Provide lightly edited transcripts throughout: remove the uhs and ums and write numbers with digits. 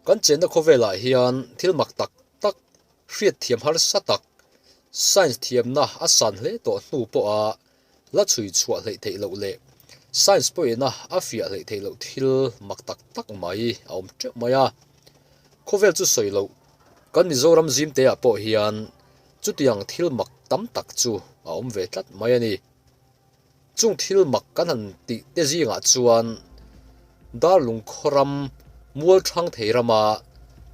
kan chen na khovela hian thilmak tak tak hriat thiam har satak science thiam na asan hle to hnu po a la chui chua hlei thei lo le science po ina afia hlei thei lo thil mak tak tak mai aum tre maya khovel chu soilo kan mizoram zim te a po hian chutiang thil mak tam tak chu aum ve tlat mai ani chung thil mak kan han ti te zinga chuan darlung khoram mual thang theirama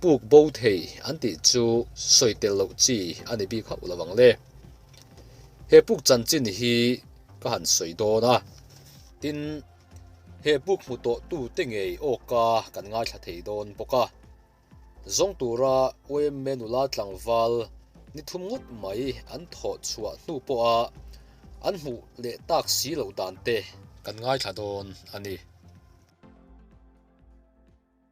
puk bo thei anti chu soitel lo chi ani bi kha ulawang le he puk chan chin hi ka han soidona tin he puk mu to tu tengei oka kan ngai tha thei don poka zong tura oem menula tlangwal ni thum ngot mai an tho chua hnu po a an mu le tak si lo dan te kan ngai tha don ani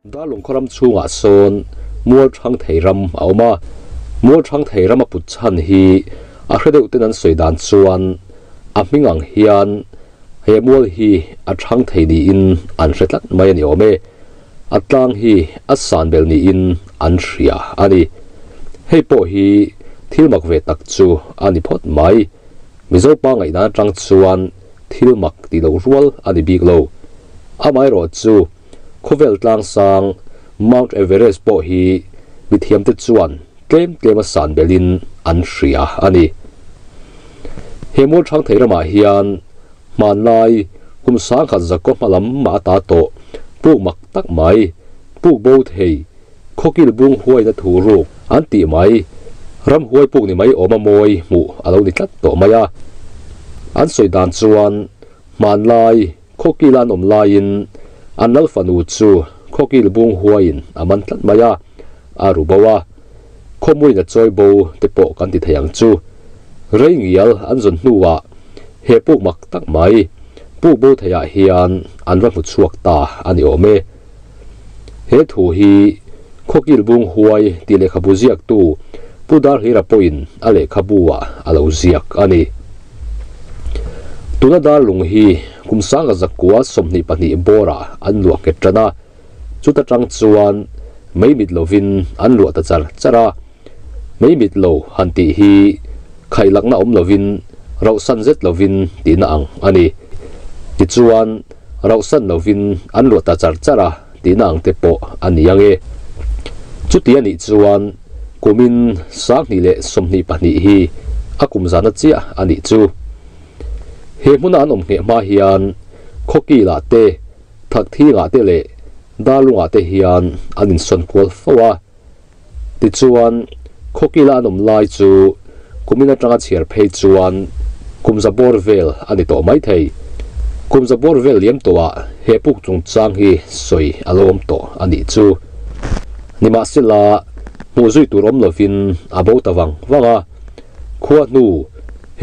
dalung khoram chunga son mual thang theiram auma mual thang theiram a put chan hi a hredeu ten an soidan chuan a mingang hian he mual hi a thang thei ni in an hretlat mai ani ome atlang hi a san bel ni in an hria ani hei po hi thilmak ve tak chu ani phot mai mizo pa ngai na tang chuan thilmak ti lo rual ani big lo amai ro chu khovel tlang sang Mount Everest po hi mithiam te chuan tlem a san belin an hria ani hemol thang theirama hian manlai kum sang kha zakko malam ma ta to puk mak tak mai puk bo thei khokil bung huai na thu ru an ti mai ram huai puk ni mai oma moi mu alo ni tlat to maya an soidan chuan manlai khokilan om lain anal fanu chu khokil bung huain aman tlat maya arubawa khomui na choi bo te po kan ti thayang chu reingial an zon hnuwa he puk mak tak mai puk bo thaya hian an ra mu chuak ta ani ome he thu hi khokil bung huai ti le khabu ziak tu pudar hira poin ale khabuwa alo ziak ani tuna dar lung hi kumsanga zakwa somni pani bora an luak ketrana chuta tang chuan meimit lovin an lu ta chara meimit lo hanti hi khailakna om lovin rausan zet lovin tina ang ani ti chuan rausan lovin an lu ta chara tina ang te po ani yange chuti ani chuan kumin sang ni le somni pani hi akum zana chia ani chu he muna anom nge ma hian khoki la te thak thi nga te le dalunga te hian anin son kwal fawa ti chuan khoki la anom lai chu kumina tanga chiar phei chuan kumza borvel ani to mai thei kumza borvel liam towa he puk chung chang hi soi alom to ani chu nima sila mu zui turom lovin abo tawang wanga khuwa nu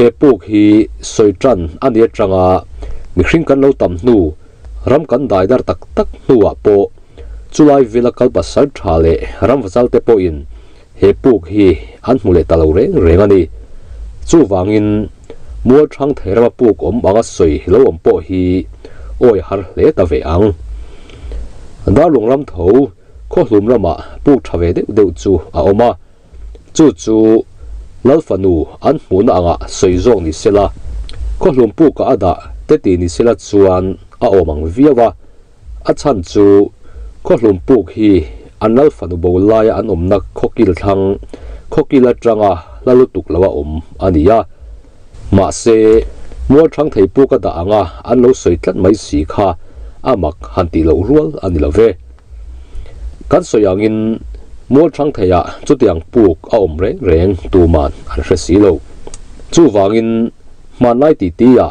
he puk hi soitran ania tanga mihring kan lo tam hnu ram kan daidar tak tak hnuwa po chulai vela kalpa sar thale ram wachal te po in he puk hi an hmule talo reng ani chu wangin mual thang therama puk om anga soi lo om po hi oi har le ta ve ang da lungram tho kho hlum rama puk thave de chu a oma chu lalfanu an hmuna anga soizong ni sela kholum pu ka ada te ti ni sela chuan a omang viawa a chan chu kholum pu hi anal fanu bolaya an omna khokil thang khokila tanga lalutuk lawa om ania ma se mual thang thei pu ka da anga an lo soitlat mai si kha amak hanti lo rual ani love kan soyangin mual thang theya chutiang puk a om reng tu man an hresilo chu wangin manai ti tia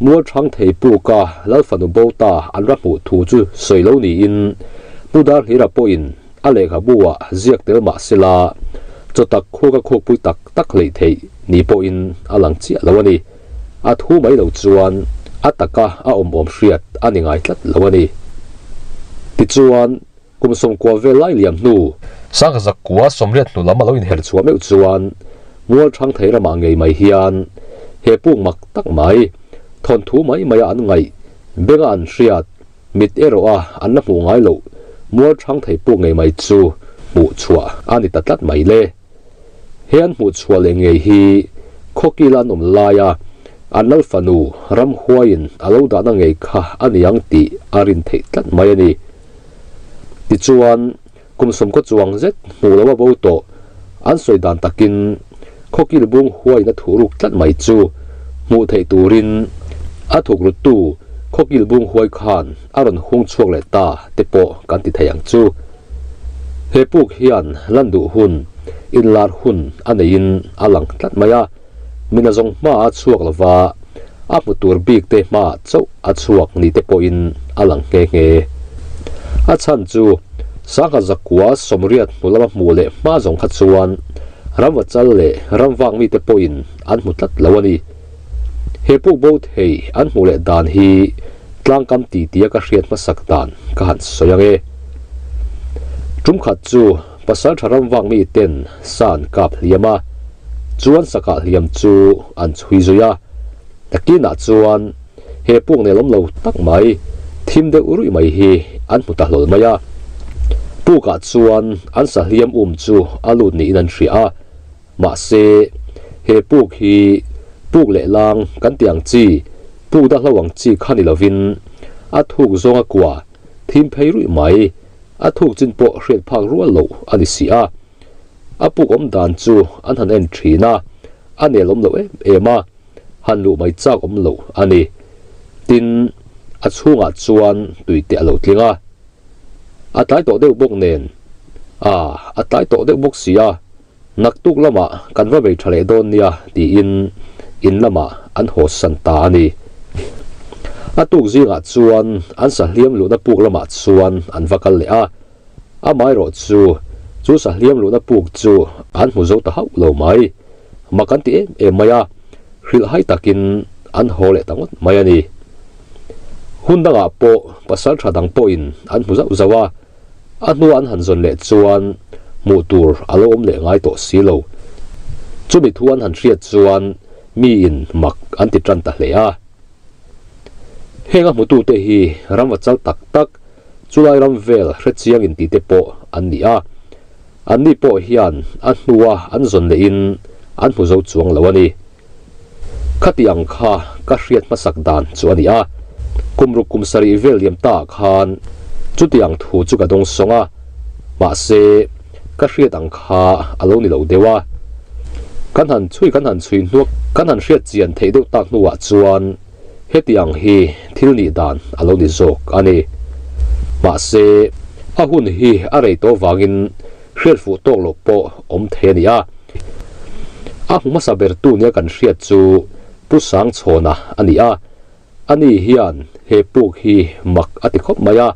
mual thang thei puka lalfanu bota an ra mu thu chu soilo ni in pudar hira poin ale khabuwa ziak tel ma sila chotak khoga khok pui tak tak lei thei ni po in alang chi lawani a thu mai lo chuan ataka a om hriat ani ngai tlat lawani ti chuan kumsom kwa velai liam nu sang zakwa somriat nu lama lo in her chuwa meu chuan mual thang theira ma ngei mai hian he pung mak tak mai thon thu mai maya an ngai benga an hriat mit ero a an na mu ngai lo mua thang thei pu ngei mai chu mu chua ani tatlat mai le hian mu chua le ngei hi khokilan laya anal fanu ram huain alo da na ngei kha aniang ti arin thei tlat mai ani ti chuan kumsom ko chuang zet mu lawa bo to an soidan takin khokil bung huai na thuruk tlat mai chu mu thei turin a thuk ru tu khokil bung huai khan aron hung chuak le ta tepo kan ti thayang chu he puk hian landu hun in lar hun anein alang tlat maya minazong ma a chuak lawa a mutur bik te ma chau a chuak ni tepo in alang nge nge a chan chu sanga zakwa somriat mulama mule ma zong kha chuan ramwa chal le ramwang mi tepo in an mutlat lawani he pu bo thei an mule dan hi tlangkam ti tia ka hriat ma sak dan ka han soyange tum khat chu pasal tharam wang mi ten san kap liama chuan saka liam chu an chui zoya takina chuan he pung ne lom lo tak mai thim de urui mai hi an muta hlol maya puka chuan an sa liam chu alu ni in an hria ma se he puk hi puk le lang kan tiang chi pu da hlawang chi khani lovin a thuk zonga kwa thim pheirui mai a thuk chin po hriat phak rual lo ani sia a puk om dan chu an han en thina ane lom lo ema han lu mai chak om lo ani tin a chunga chuan tuite alo tlinga a tai to deuh bok nen a tai to deuh bok sia naktuk lama kanwa bei thale don nia ti in lama an ho san ta ani atuk zinga chuan an sa hliam lu na puk lama chuan an vakal le a mai ro chu sa hliam lu na puk chu an mu zo ta hau lo mai makan ti em maya hril hai takin an ho le tangot mai ani hundanga po pasal thadang po in an mu zau zawa anu an han zon le chuan mu tur alo om le ngai to silo chumi thuan han hriat chuan mi in mak an ti tran ta hle a henga mutu te hi ramwa chal tak tak chulai ram vel hrechiang in ti te po an ni a an ni po hian an hnuwa an zon le in an hu zo chuang lo ani khatiang kha ka hriat ma sak dan chu ani a kumru kumsari vel liam ta khan chutiang thu chu ka dong songa ma se ka hriat ang kha alo ni lo dewa kan han chui nuak kan han hriat chian thei deuh tak nuwa chuan hetiang hi thil ni dan alo ni zok ani ma se a hun hi a rei to wangin hriat fu tok lo po om the ni a huma sa ber tu nia kan hriat chu pu sang chhona ani a ani hian he puk hi mak ati khop maya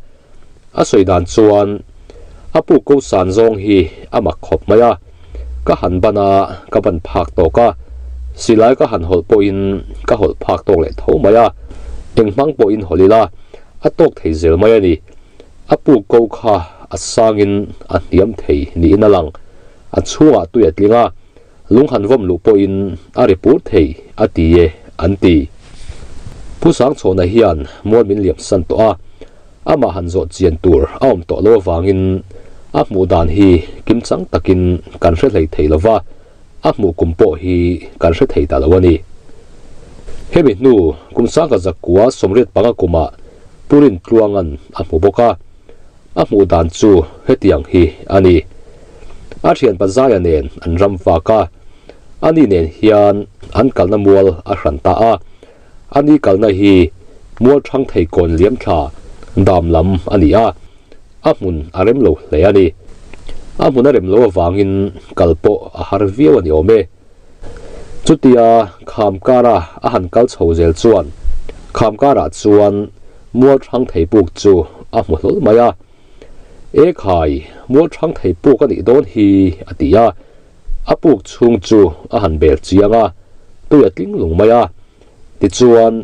a soidan chuan a pu ko san zong hi a mak khop maya ka han bana ka ban phak to ka silai ka han hol po in ka hol phak to le tho maya engmang po in holila a tok thei zel maya ni a pu ko kha a sangin a niam thei ni in alang a chhuwa tu yatlinga lung han vom lu po in a report thei a ti e an ti pu sang chhona hian mon min liam san to a ama han zo chian tur aom to lo wangin a mu dan hi kim chang takin kan hre hlei thei lova a mu kumpo hi kan hre thei ta lawani hemi nu kum sang ka zakwa somret panga kuma purin tluangan a mu boka a mu dan chu hetiang hi ani a thian pa zaya nen an ram fa ka ani nen hian an kalna mual a hran ta a ani kalna hi mual thang thei kon liam tha dam lam ani a mun arem lo le ani mun arem lo wangin kalpo a har viaw ani ome chutia kham kara a han kal chhozel chuan kham kara chuan mual thang thei puk chu a mu hlol maya e khai mual thang thei puk ani don hi atia a puk chung chu a han bel chianga tu ya tling lung maya ti chuan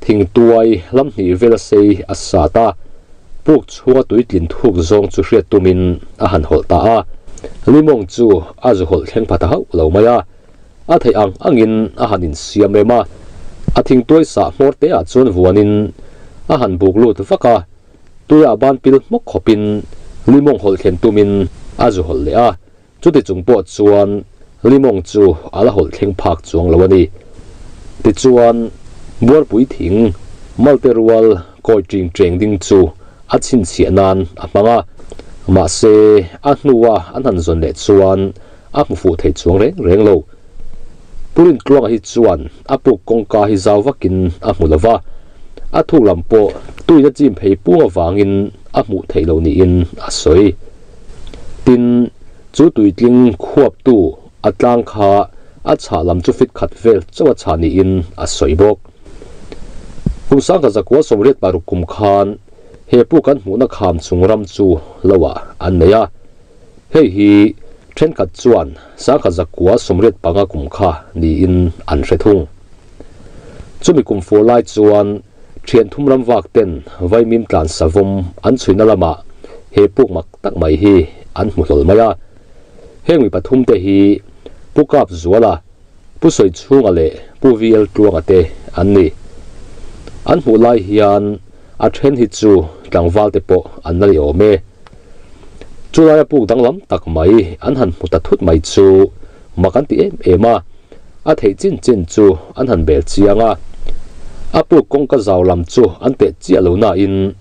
thing tuai lam ni vela sei asata puk chunga tuitlin thuk zong chu hriat tumin a han hol ta a limong chu a zu hol thleng phata hau lo maya a thei angin a hanin siam rema a thing tuai sa morte a chuan vuanin a han buk lut vaka tuya ban pil mok khopin limong hol khen tumin azu hol le a chuti chungpo chuan limong chu ala hol thleng phak chuang lawani ti chuan buar pui thing malterual koi tring treng ding chu a chin chianan a hmanga ma se a hnuwa an han zon le chuan a hmufu thei chuang reng lo purin tlong hi chuan a puk kongka hi zawvakin a hmulawa a thu lampo tuina chim phei punga wangin a hmu thei lo ni in a soi tin chu tuitling khuap tu atlang kha a cha lam chu fit khat vel chawa cha ni in a soi bok kum sang ka zakwa somret paru kum khan he pu kan hmu na kham chungram chu lawa an neya hei hi then khat chuan sang ka zakwa somret panga kum kha ni in an rethung chumi kum for lai chuan thian thumram wak ten vaimim tlan savom an chuina lama he puk mak tak mai hi an hmuhlol maya hemi pathum te hi pukap zuala pusoi chunga le puvial tuanga te an ni an hmu lai hian a then hi chu tlangwal te po an nali ome chulaya puk danglam tak mai an han hmuta thut mai chu makan ti ema a thei chin chu an han bel chianga apu kongka zawlam chu ante chi alona in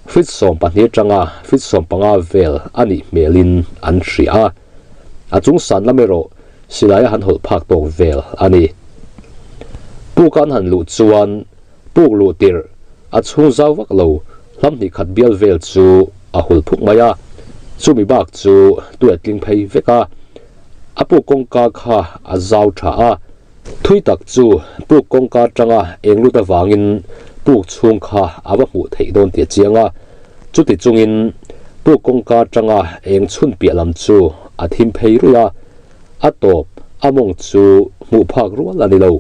fit som pahne tanga fit som panga vel ani melin an hria achung san lamero silaya han hol phak tok vel ani pukan han lu chuan puk lu tir achung zawak lo hlamni khat bial vel chu a hul phuk maya chumi bak chu tuatling phei veka apu kongka kha a zaw tha a thui tak chu puk kongka tanga engluta wangin puk chung kha awa hmu thei don tia chianga chuti chungin puk kongka tanga eng chhun pialam chu a thim phei ruya atop among chu hmu phak rual ani lo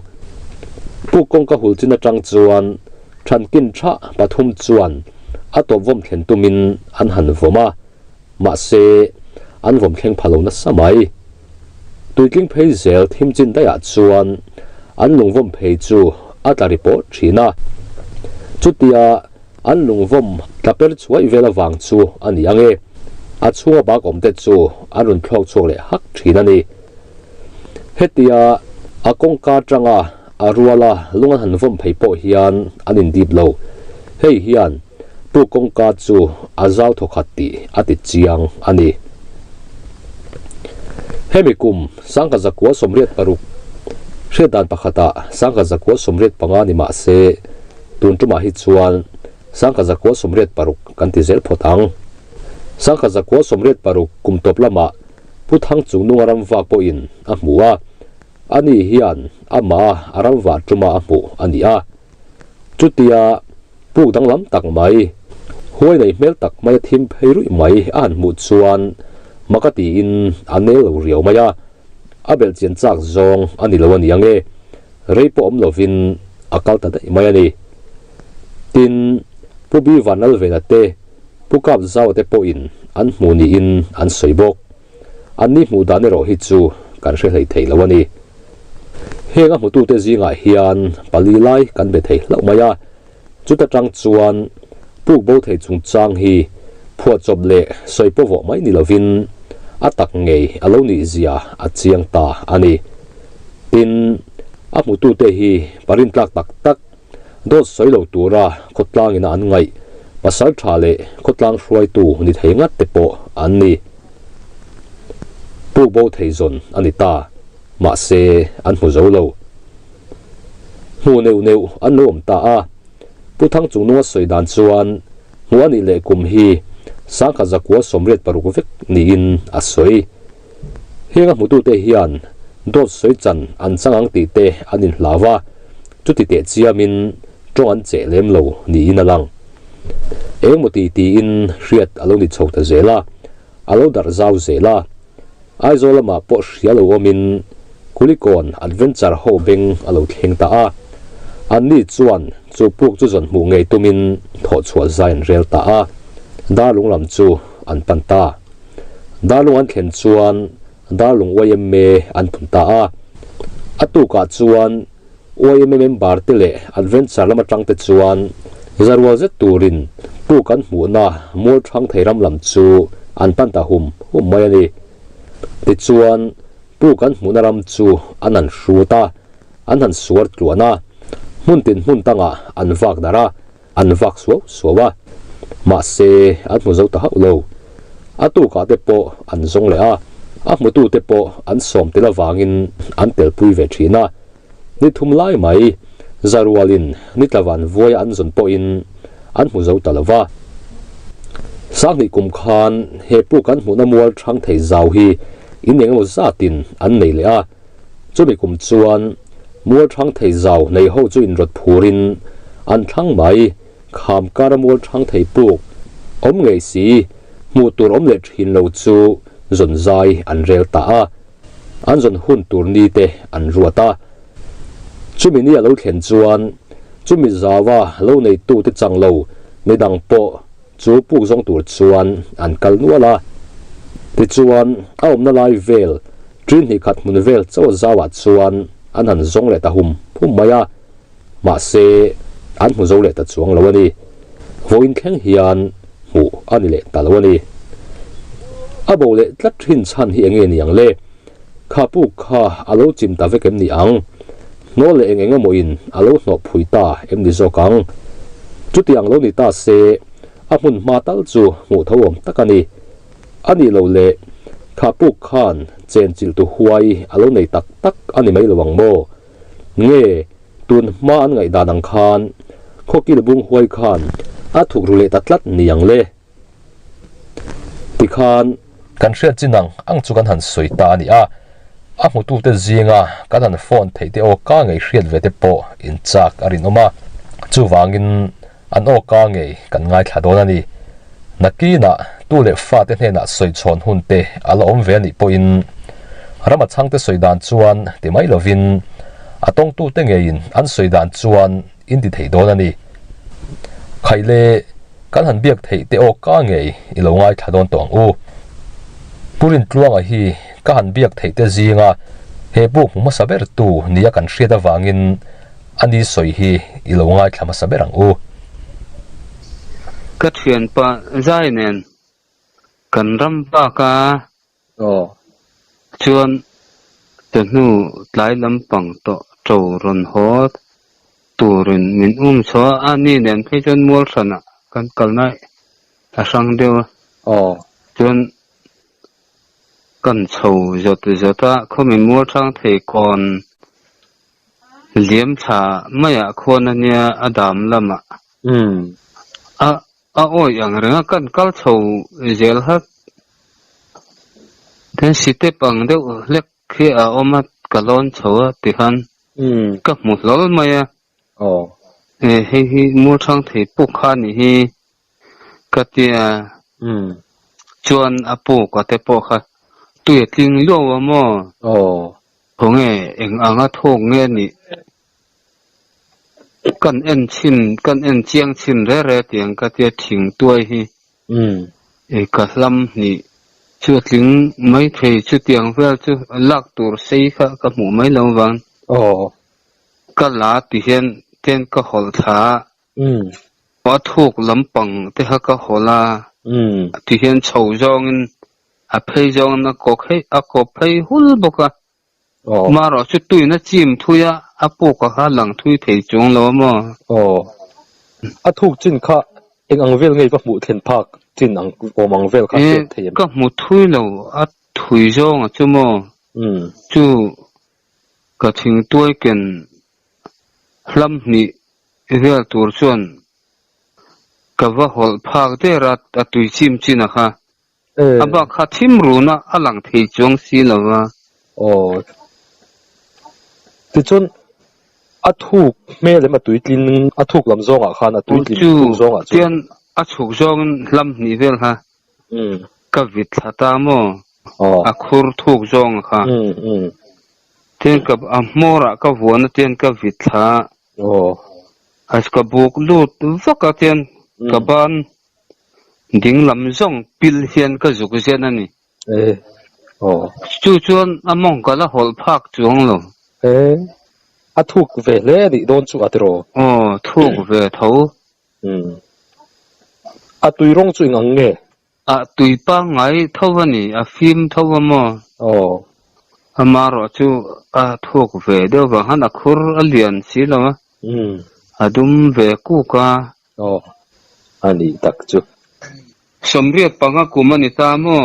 puk kongka hulchina tang chuan thankin tha pathum chuan atop vom thlen tumin an han voma ma se an vom thleng phalo na samai tuitling phei zel thim chin daya chuan an lungvom phei chu atari po thina chutia an lungvom taper chuai vela wang chu ani ange a chunga ba kom te chu arun thlok chok le hak thina ni hetia akongka tanga aruala lungan han vom phei po hian anin dip lo hei hian pu kongka chu azaw thokhati ati chiang ani hemikum sangka zakwa somriat paruk shedan pakhata sangka zakwa somriat pangani ma se tuntuma hi chuan sangka zakwa somriat paruk kanti zel photang sangka zakwa somriat paruk kumtop lama puthang chungnu aram wa po in a hmuwa ani hian ama aram wa tuma a hmu ani a chutia puk danglam tak mai huai nei mel tak mai thim pheiru mai an mu chuan makati in anel riau maya abel chen chak zong ani lawani ange reipo om lovin akalta dai maya ni tin pubi vanal velate pukap zaw te po in an hmuni in an soibok ani hmu dane ro hi chu kan hre hlei thei lawani henga hmutu te zinga hian palilai kan be thei lau maya chuta tang chuan puk bo thei chung chang hi phuat chop le soipo vo mai ni lovin atak ngei aloni zia achiang ta ani tin amutu te hi parin tlak tak tak do soilo tura khotlang ina an ngai pasal thale khotlang hruai tu ni theingat te po anni pu bo theizon ani ta ma se an hu zolo hu neu an lom ta a puthang chungnu soidan chuan huani le kum hi sangka zakwa somret paruk vek ni in asoi henga mutu te hian dot soi chan an changang ti te anin hlawa chuti te chiamin tong an che lem lo ni in alang engmuti ti in hriat alo ni chhota zela alo dar zaw zela aizola ma po hrialo omin kulikon adventure ho beng alo thleng ta a anni chuan chu puk chu zon mu ngei tumin tho chhual zain rel ta a dalung lam chu an panta dalung an thlen chuan dalung oyemme an phunta a atuka chuan oyemme member tele adventure lama tangte chuan zarwal ze turin pu kan hmu na mol thang theiram lam chu an pan ta hum mai ani ti chuan pu kan hmuna ram chu anan hruta an han suar tluana mun tin mun tanga an vak dara an vak suwa ma se at mu zo ta haulo atu ka te po an zong le a mu tu te po an som te la wangin an tel pui ve thina ni thum lai mai zarwalin ni tlawan voi an zon po in an mu zo ta lawa sang ni kum khan he pu kan hmuna mual thang thei zau hi in eng mo zatin an nei le a chumi kum chuan mual thang thei zau nei ho chu in rot phurin an thang mai kham kar mual thang thei pu om ngei si mu tur om le thin lo chu zon zai an rel ta a an zon hun tur ni te an ruata chumi ni alo thlen chuan chumi zawa lo nei tu te chang lo ni dang po chu pu zong tur chuan an kal nuala ti chuan a omna lai vel trin hi khat mun vel chaw zawa chuan an han zong le ta hum maya ma se an mu zo le ta chuang lo ani voin khleng hian mu ani le ta lo ani a bo le tlat thin chan hi enge niang le kha pu kha alo chim ta vekem ni ang no le engenga mo in alo no phuita em ni zo kang chu tiang lo ni ta se a mun ma tal chu mu thawom takani ani lo le kha pu khan chen chil tu huai alo nei tak tak ani mai lawang mo nge tun ma an ngai danang khan khoki le bung huai khan a thuk ru le tatlat niang le ti khan kan hriat chinang ang chu kan han soi ta ni a mu tu te zinga kan han phone thei te o ka ngai hriat ve te po in chak arin oma chu wangin an o ka ngai kan ngai thadon ani nakina tu le fa te hna soi chon hun te ala om ve ni po in rama chang te soi dan chuan ti mai lovin atong tu te ngein an soi dan chuan in ti thei don ani khaile kan han biak thei te o ka ngei i lo ngai thadon tong u purin tluanga hi ka han biak thei te zinga he bu ma saber tu nia kan hriat awangin ani soi hi i lo ngai thama saberang u ka thian pa zai nen kan ram pa ka chuan te nu tlai lampang to to ron hot turin min so ani nen phei chon mol sana kan kalnai a sang deu chuan kan chho jota khomin mol thang thei kon liam tha maya khon ania adam lama a oi ang renga kan kal chho zel hat then site pang deu lek khi a omat kalon chowa ti han ka mu lol maya he mol thang thei pu kha ni hi ka tia chuan apu ka te po kha tuye tling lo wa mo honge eng anga thong nge ni kan en chiang chin re tiang ka tia thing tuai hi e ka lam ni chu tling mai thei chu tiang vel chu lak tur sei kha ka mu mai lo wang ka la ti hian ten ka hol tha wa thuk lampang te ha ka hola ti hian chho jong in a phei jong na ko phei hul boka ma ro chu tui na chim thuya a pu ka ha lang thui thei chung lo mo a thuk chin kha eng ang vel ngei pa mu thlen phak chin ang omang vel kha thei ka mu thui lo a thui jong chu mo chu ka thing tuai ken hlam ni vel tur chuan ka va hol phak te rat a tui chim chin a kha aba kha thim runa alang thei chung si lawa ti chun a thuk me le ma tui tlin a thuk lam zonga khan a tui tlin thuk zonga chuan a thuk zong lam ni vel ha ka vit thata mo a khur thuk zong kha ten ka a mora ka wona ten ka vit tha as ka buk lut vaka ten ka ban ding lam zong pil hian ka zuk zen ani chu chuan among kala hol phak chuang lo a thuk ve le ni don chu atro thuk ve tho a tui rong chu ngang nge tùy pa ngay thâu vani phim thâu mà mà rồi chú thuộc về đâu và hắn khur liền xí là đúng về cũ cả anh đi tắc chú sớm riết bằng cú mà nít ta mà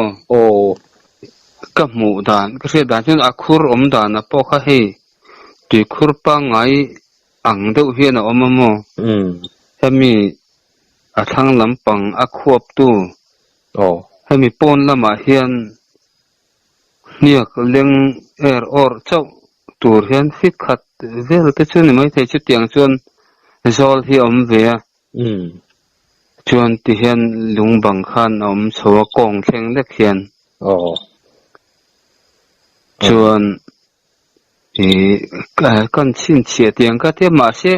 các mũ đàn cái riết đàn chứ khur đàn po khá hay tùy khur pa ngay ang đâu hiền mà em mi thang lắm bằng khuap tu em mi pon là mà hiền niak leng or chau tur hian fit khat vel te chu ni mai thei chu tiang chuan zol hi ve chuan ti hian lung bang khan chho kong thleng lek hian chuan kan chin chhe tiang ka te ma se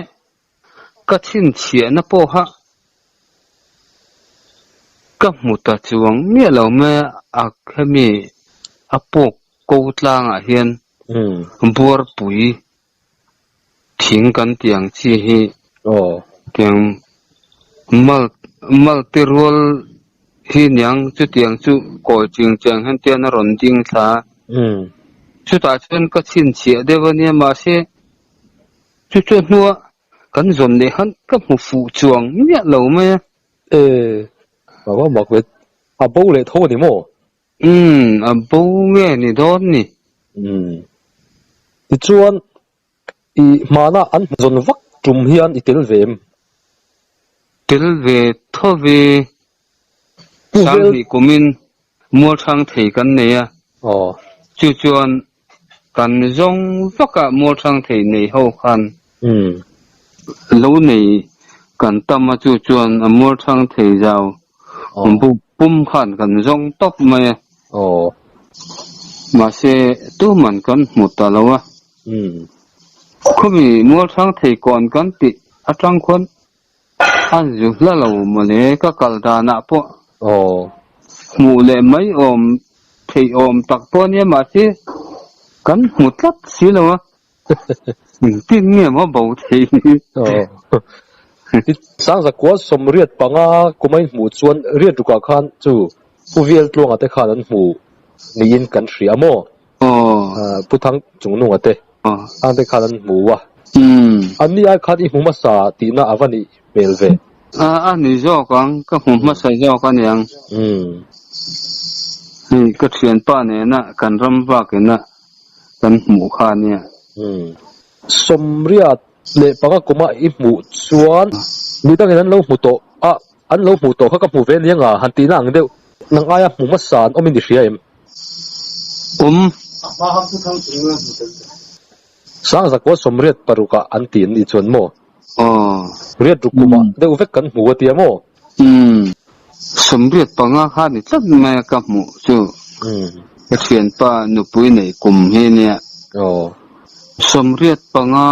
ka chin chhe na po ha ka muta chuang mi lo me khami apok câu tlang hiền buor pui thing kan tiang chi hi tiang mal tirol hi nyang chu tiang chu ko ching chang han tian ron ding tha chu ta chen ka chin chia devania ma se chu chu nuwa kan zom ne han ka mu fu chuang nya lo me mà mặc về bố lệ thô thì mò bố nghe ni đón ni thì chuan mà na ăn dồn vắt trùm hiền til về thô về sang thì của mình mua sang thầy kan này chu chuan kan zong vắt cả mua sang thầy này hậu khan lâu này kan tâm chu chuan mua sang thầy giàu bum khan kan zong top mày mà se tu man kan mutta lawa khumi mua sang thei kon kan ti atang khon an ju la lo ma le ka kal da na po mu le mai thei tak po ne ma se kan mutlat si lawa tin nghe ma bau thei sang za ko som riat panga kumai mu chuan riat ruka khan chu uviel tlong ate khan an mu ni in kan hria mo puthang chungnung ate ante khan an mu wa ani ai khan I mu ma sa tina avani melve ani zo kang ka mu ma sa zo kan yang ka thian pa ne na kan ram wa ke na kan mu kha ne som riat le panga kuma I mu chuan mi tang an lo mu to an lo mu to kha ka mu ve ni nga han tina ang deuh nang aya mu ma san omin di hria em sang za ko som riat paruka an tin ni chuan mo riat rukuma deuh vek kan mu atia mo som riat panga kha ni chat me ka mu chu ka thian pa nu pui nei kum he ne som riat panga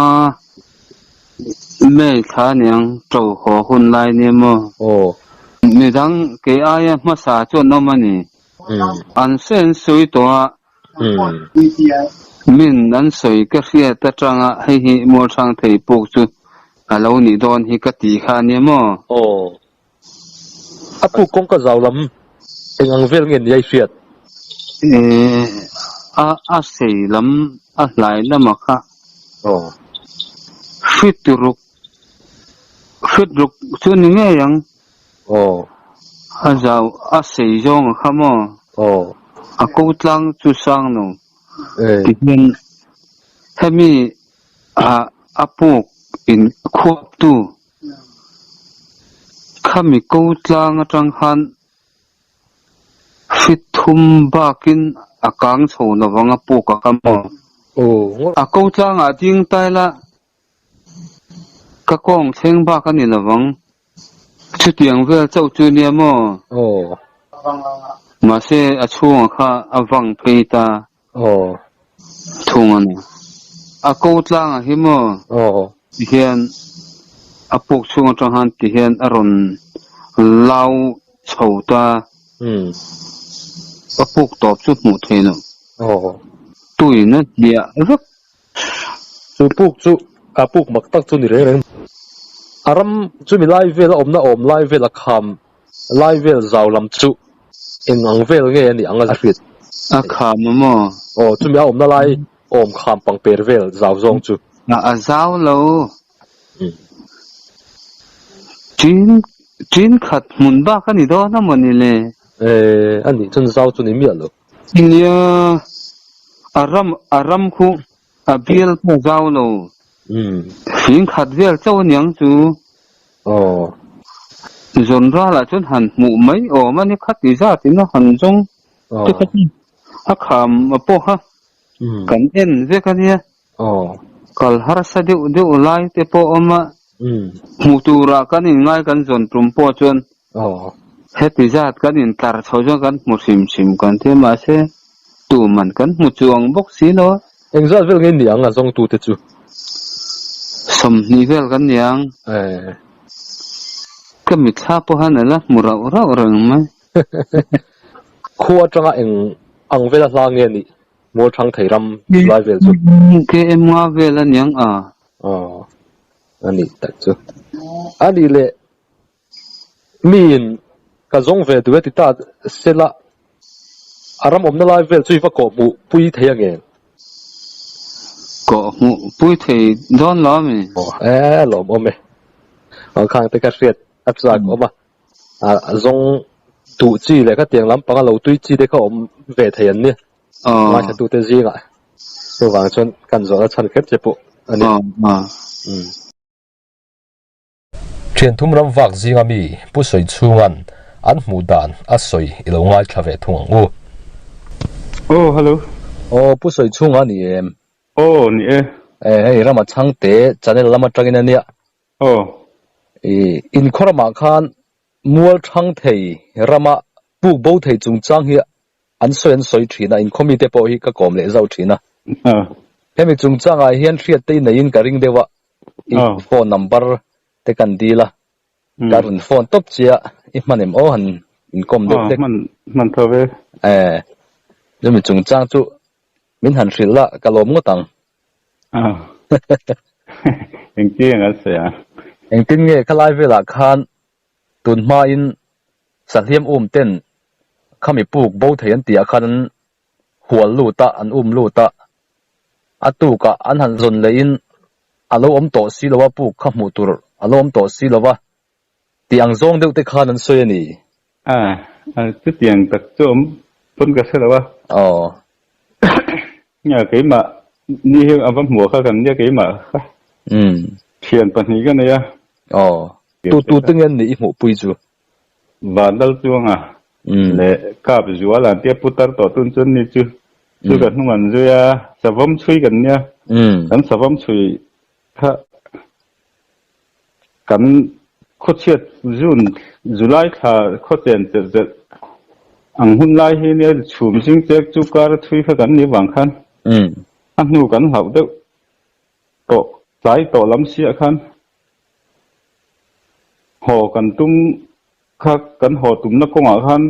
me kha nyang trâu ho hun lai ne mo mi dang ke aya ma sa chu no mani an sen sui to min an soi ka hria ta tanga hei hi mo thang thei pok chu alo ni don hi ka ti kha ne mo apu kong ka zawlam engang vel ngen yai hriat a sei lam a hlai lama kha fit ruk chu ni nge yang a zaw a sei zong kha mo a ko tlang chu sang no tin hemi a pok in khuap tu khami ko tlang atang han fit thum bakin akang chho na wanga poka kamo a ko tlang a ding tai la ka kong theng ba ka ni la wang chu tiang vel chau chu ni mo ma se a chung kha awang pheita thung an a ko tlang a hi mo hian a pok chung atang han ti hian aron lau chhota a pok top chu mu theino tui na dia vak chu puk chu a puk mak tak chu ni reng aram chu mi lai vel omna om lai vel a kham lai vel zawlam chu eng ang vel nge ni anga zrit a kham mo chu mi om na lai om kham pang per vel zaw zong chu na a zau lo chín khát muốn ba cái gì đó nó mà nè lệ anh đi chân zaw chu ni mi lo nia aram khu biel ko zau lo chín khát biel châu nhang chú dồn ra là chút hẳn mụ mấy mà ni khát thì ra thì nó hẳn trong cái hắc hàm mà po ha kan en ve kan ya kal har sa de ulai te po oma mutura kan in ngai kan zon trum po chon heti zat kan in tar chho kan musim sim kan te ma se tu man kan mu chuang bok si lo eng zat vel nge ni anga zong tu te chu som ni vel kan yang ka mi tha po han la mura ora rang mai khua changa eng ang vel la nge ni mo thang thei ram lai vel chu ke em nga vel an yang ani tak chu ani le min ka zong ve tu ti ta sela aram om na lai vel chu fa ko bu pui thei ange ko mu pui thei don lo mi lo mo me ang khang te ka riat ap sa ko ma zong tu chi le ka tiang lam pang lo tui chi de ka om ve thei an ni ma cha tu te ji nga so wang chon kan zo la chan khet che pu ani thian thum ram vak zinga mi pu soi chungan an mu dan a soi ilo ngai thave thung hello pu soi chunga ni em ni hei rama changte channel lama tangin ania in khorama khan mual thang thei rama pu bo thei chung chang hi an soi thina in committee po hi ka kom le zau thina hemi chung changa hian thriat te nei in ka ring dewa phone number te kan dila karun phone top chia I manem han in kom de man thove hemi chung chang chu min han rila kalom ngotang eng tiang a se eng tin nge khalai vela khan tun ma in saliam ten khami puk bo theian tia khan hual lu ta an lu ta atu ka an han zon le in alo om to si lowa puk khamu tur alo om to si lowa tiang zong deuh te khan an soi ani tu tiang tak chom pun ka se lawa nya ke ma ni he avam mo kha kan nya ke ma thian pa ni ga ne ya tu tengen ni mu pui chu vandal chuanga le kap zuala te putar to tun chun ni chu kan nuan zu ya savam chui kan nya kan savam chui kha kan khochiat jun july tha khochen te ang hun lai he ne chum jing tek chu kar thui kha kan ni wang khan an nu kan hau de to lai to lam sia khan ho kan tum kha kan ho tum na kong a khan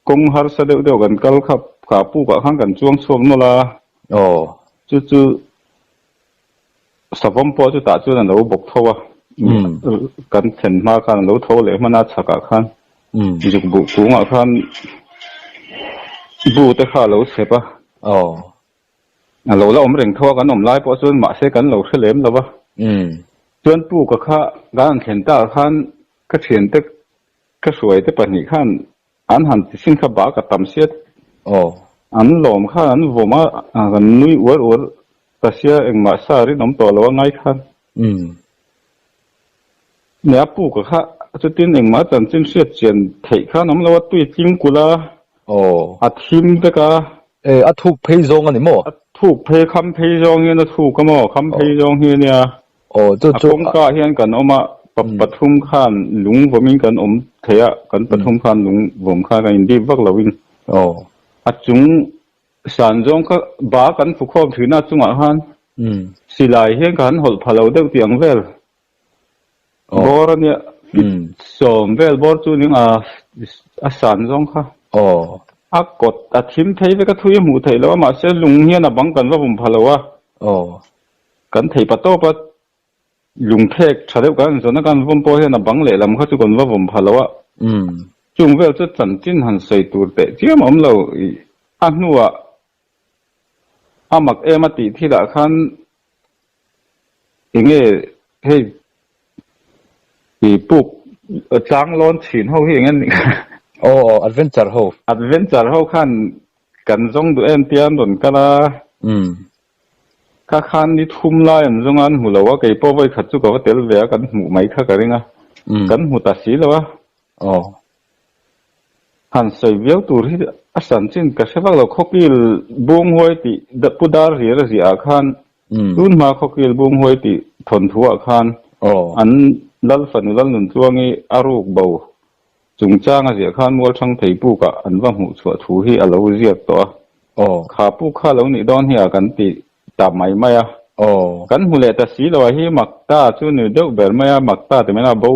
kong har sa de kan kal khap ka pu ka khan kan chuang som no la chu savam po chu ta chu na lo bok thowa kan then ma khan lo tho le mana chaka khan juk bu nga khan bu te kha lo sepa lo la om reng thowa kan om lai po chun ma se kan lo thlem lawa chuan pu ka kha gan khen ta khan ka thian te ka suai te pani khan an han sin kha ba ka tam siat an lom khan an voma kan nui ur ta sia eng ma sa ri nom to lo ngai khan ne pu ka kha chu tin eng ma chan chin siat chen thei khan nom lo tui ting kula a thim te ka a thuk phei zong ani mo thuk phei kham phei zong hian a thuk ka mo kham phei zong hi nia chu kong ka hian kan oma pathum khan lung vomin kan om theya kan pathum khan lung vom kha ka indi vak lawin a chung san zong ka ba kan phu khom thina chunga han silai hian kan hol phalo deuh tiang vel bor ania som vel bor chu ning a san zong kha a kot a thim thei ve ka thui mu thei lo ma se lung hian a bang kan va vom phalo wa kan thei pato pa lung thek thadeu kan zona kan vom po hian a bang le lam kha chu kon va vom phalo wa chung vel chu chan chin han sei tur te chiam om lo a hnuwa amak emati thi da khan inge hei i puk chang lon chin ho hi ngen adventure ho khan kan zong du em tian don kala ka khan ni thum lai an zong an hulawa kai po vai khat chu ka tel ve kan mu mai kha ka ringa kan mu ta si lawa han sei viau tur hi asan chin ka sevak lo khokil bung hoi ti da pudar ri ra zi a khan tun ma khokil bung hoi ti thon thua khan an lal fan lal nun chuangi aruk bo chung changa zi khan mol thang thei pu ka an wa mu chua thu hi alo ziak to kha pu kha lo ni don hi a kan ti ta mai mai a kan hule ta si lo hi makta chu ni deuh ber mai a makta te mena bo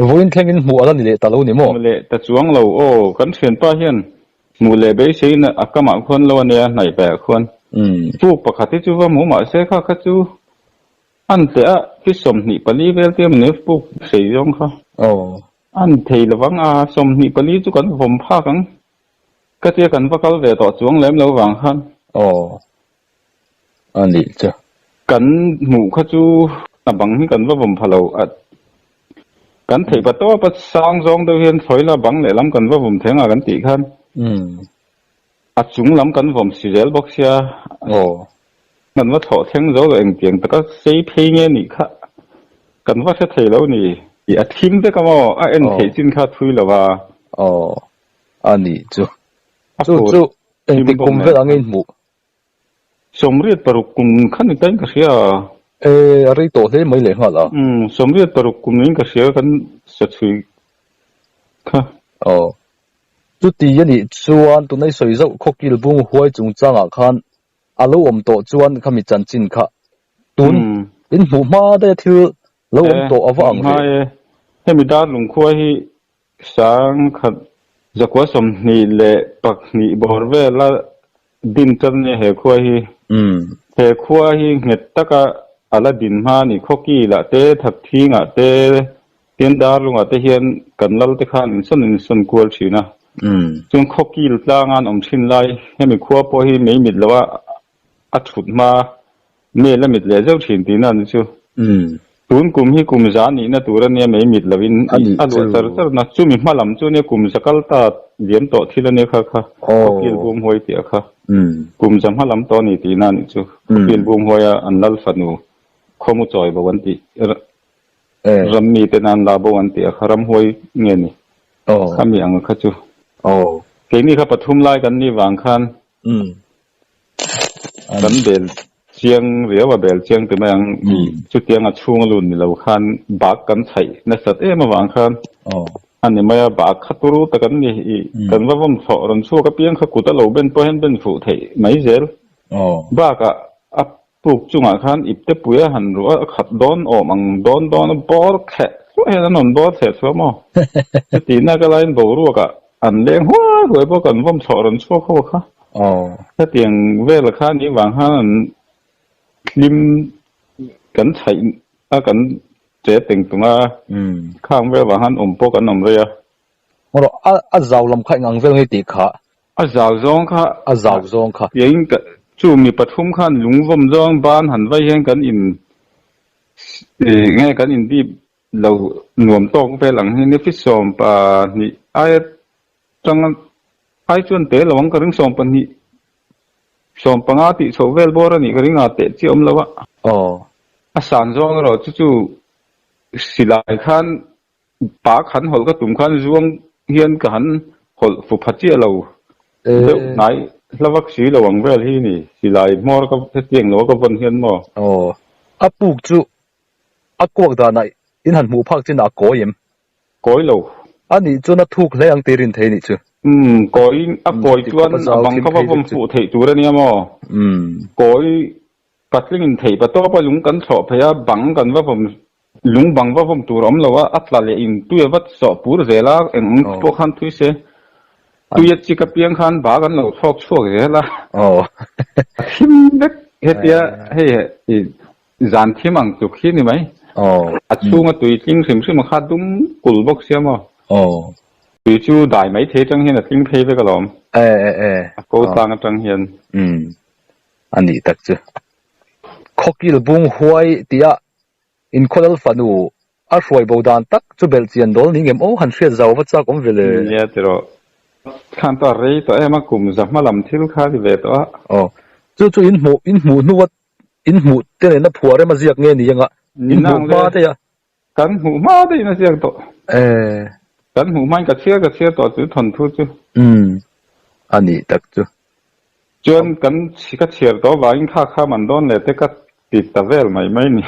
voin thengin mu ala ni le talo ni mo le ta chuang lo kan thian pa hian mu le be sein akama khon lo ne nai pa khon pu pakhati chu wa mu ma se kha kha chu an te a ki som ni pali vel te ne pu sei yong kha an thei lawang a som ni pali chu kan vom pha kang ka te kan vakal ve to chuang lem lo wang khan ani cha kan mu kha chu abang hi kan wa vom phalo at kan thei pa to pa sang zong do hian thoila bang le lam kan wa vom thenga kan ti khan a chung lam kan vom sirel box ya kan wa tho theng zo lo eng tiang ta ka sei phei nge ni kha kan wa se thei lo ni i a thim te ka mo a en thei chin kha thui lawa ani chu eng ti kum ve angin mu somriat paruk kum khan ni tan ka sia ari to he mai le hala somriat paruk kum ning ka sia kan sa thui kha chu ti yani chuan tu nei soi zo khokil bung huai chung changa khan alo om to chuan khami chan chin kha tun in mu ma de thil lo om to awang he mi dar lung khua hi sang khat zakwa som ni le pak ni bor ve la din tan ne he khua hi he khua hi nget taka ala din ma ni khoki la te thak thi nga te tin dar lunga te hian kanlal te khan in son kual thina chung khoki tlangan om thin lai hemi khua po hi mei mit lawa a thut ma me la mit le zau thin tin an chu tun kum hi kum za ni na turan ne mei mit lawin alo tar na chu mi malam chu ne kum zakal ta liam to thila ne kha khoki bum hoi ti kha kum jam halam to ni ti na ni chu khoki bum hoya an lal fanu khomu choi bo wan ti rammi te nan la bo wan ti kharam hoi nge ni khami ang kha chu ke ni kha pathum lai kan ni wang khan kan bel chiang riawa bel chiang te mang chu tiang a chung lun ni lo khan bak kan thai na sat e ma wang khan ani maya bak khaturu ta kan ni kan wa vom tho ron chu ka piang kha ku ta lo ben po hen ben fu thei mai zel ba ka ap puk chunga khan ipte puya han ru khat don mang don bor khe so he na non bor the so mo ti na ka lain bo ru ka an leng hwa goi bo kan vom tho ron chu kho kha ta tiang ve la khan ni wang han lim kan thai a kan che teng tunga khang ve wang han po kan nom re ya mo a zaw lam khai ngang vel he ti kha a zaw zong kha yin ka chu mi pathum khan lungvom zong ban han vai hen kan in nge kan in di lo nuam tong ve lang ni fi som pa ni ai chang ai chuan te lawang ka ring som pa ni som panga ti so vel bor ani ka ring a te chi om lawa a san zong ro chu silai khan pa khan hol ka tum khan zuang hian ka han hol fu phachi lo nai lawak si lawang vel hi ni silai mor ka tiang lo ka von hian mo apuk chu akwak da nai in han mu phak chin a koyem koi lo ani chuna thuk le ang terin thei ni chu koi a koi chuan bang ka vom fu thei tu ra ni mo koi patling in thei pa to pa lung kan tho phaya bang kan wa vom lung bang wa vom tur om lawa atla le in tu wat so pur zela eng po khan thui se tu ye chi ka piang khan ba kan lo thok chuak zela him bek hetia he zan thimang tu khi ni mai a chunga tui ting sim sim kha dum kul bok siamo tùy chú đại mấy thế trăng hiền là tiếng phê với cái lòm cô tăng trăng hiền anh đi tắc chứ khokil bung huai tia in kholal fanu a hruai bodan tak chu belchian dol ni ngem o han hria zaw wa cha kom vele ya tero khan to rei to ema kum zama lam thil kha di ve to chu in mu nuwat in mu te na phuare ma ziak nge ni yanga in mu ma te ya kan mu ma de na ziak to kan mu mai ka chia to chu thon thu chu ani tak chu chuan kan ka chiar to wa in kha man don le te ka ti ta vel mai ni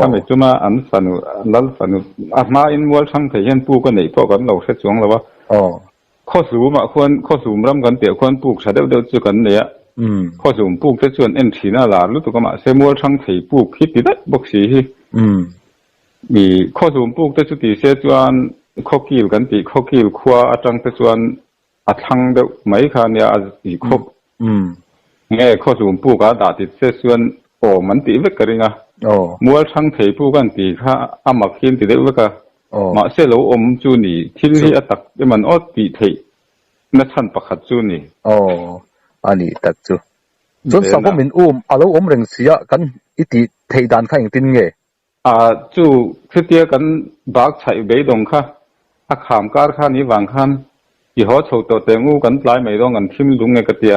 ka me chuma an fanu lal fanu a ma in wal thang the hian pu ko nei to kan lo se chuang lawaข้อสูงมาควรข้อสูงรำกันเตี่ยวควรปลูกชาเดียวเดียวจุกันเนี่ยข้อสูงปลูกจะชวนเอ็นทีน่าหลารู้ตัวก็มาเสมัวช่างถีปลูกคิดติดได้บกสีมีข้อสูงปลูกจะจุดที่เสียจวนข้อกิลกันตีข้อกิลคว้าจังจะชวนอัดทังเดียวไม่ค่ะเนี่ยอีกครบไงข้อสูงปลูกก็ด่าติดเสียจวนโอ้มันตีเวกกันไงมัวช่างถีปลูกกันตีค่ะอามาคินติดได้เวกมาเสลอมจูนี่ที่นี่ตักมันอดตีเทนั่นฉันประคัดจูนี่อันนี้ตักจูจนสังคมมินอาลูเริงเสียกันอิติเทดานข้างตินเงจูคือเดียกันบากใช้ใบดงค่ะอาขามการข้านี้วางขันยี่ห้อโชว์ตัวเต็งูกันปลายไม่ต้องกันทิมลุงเงกเดีย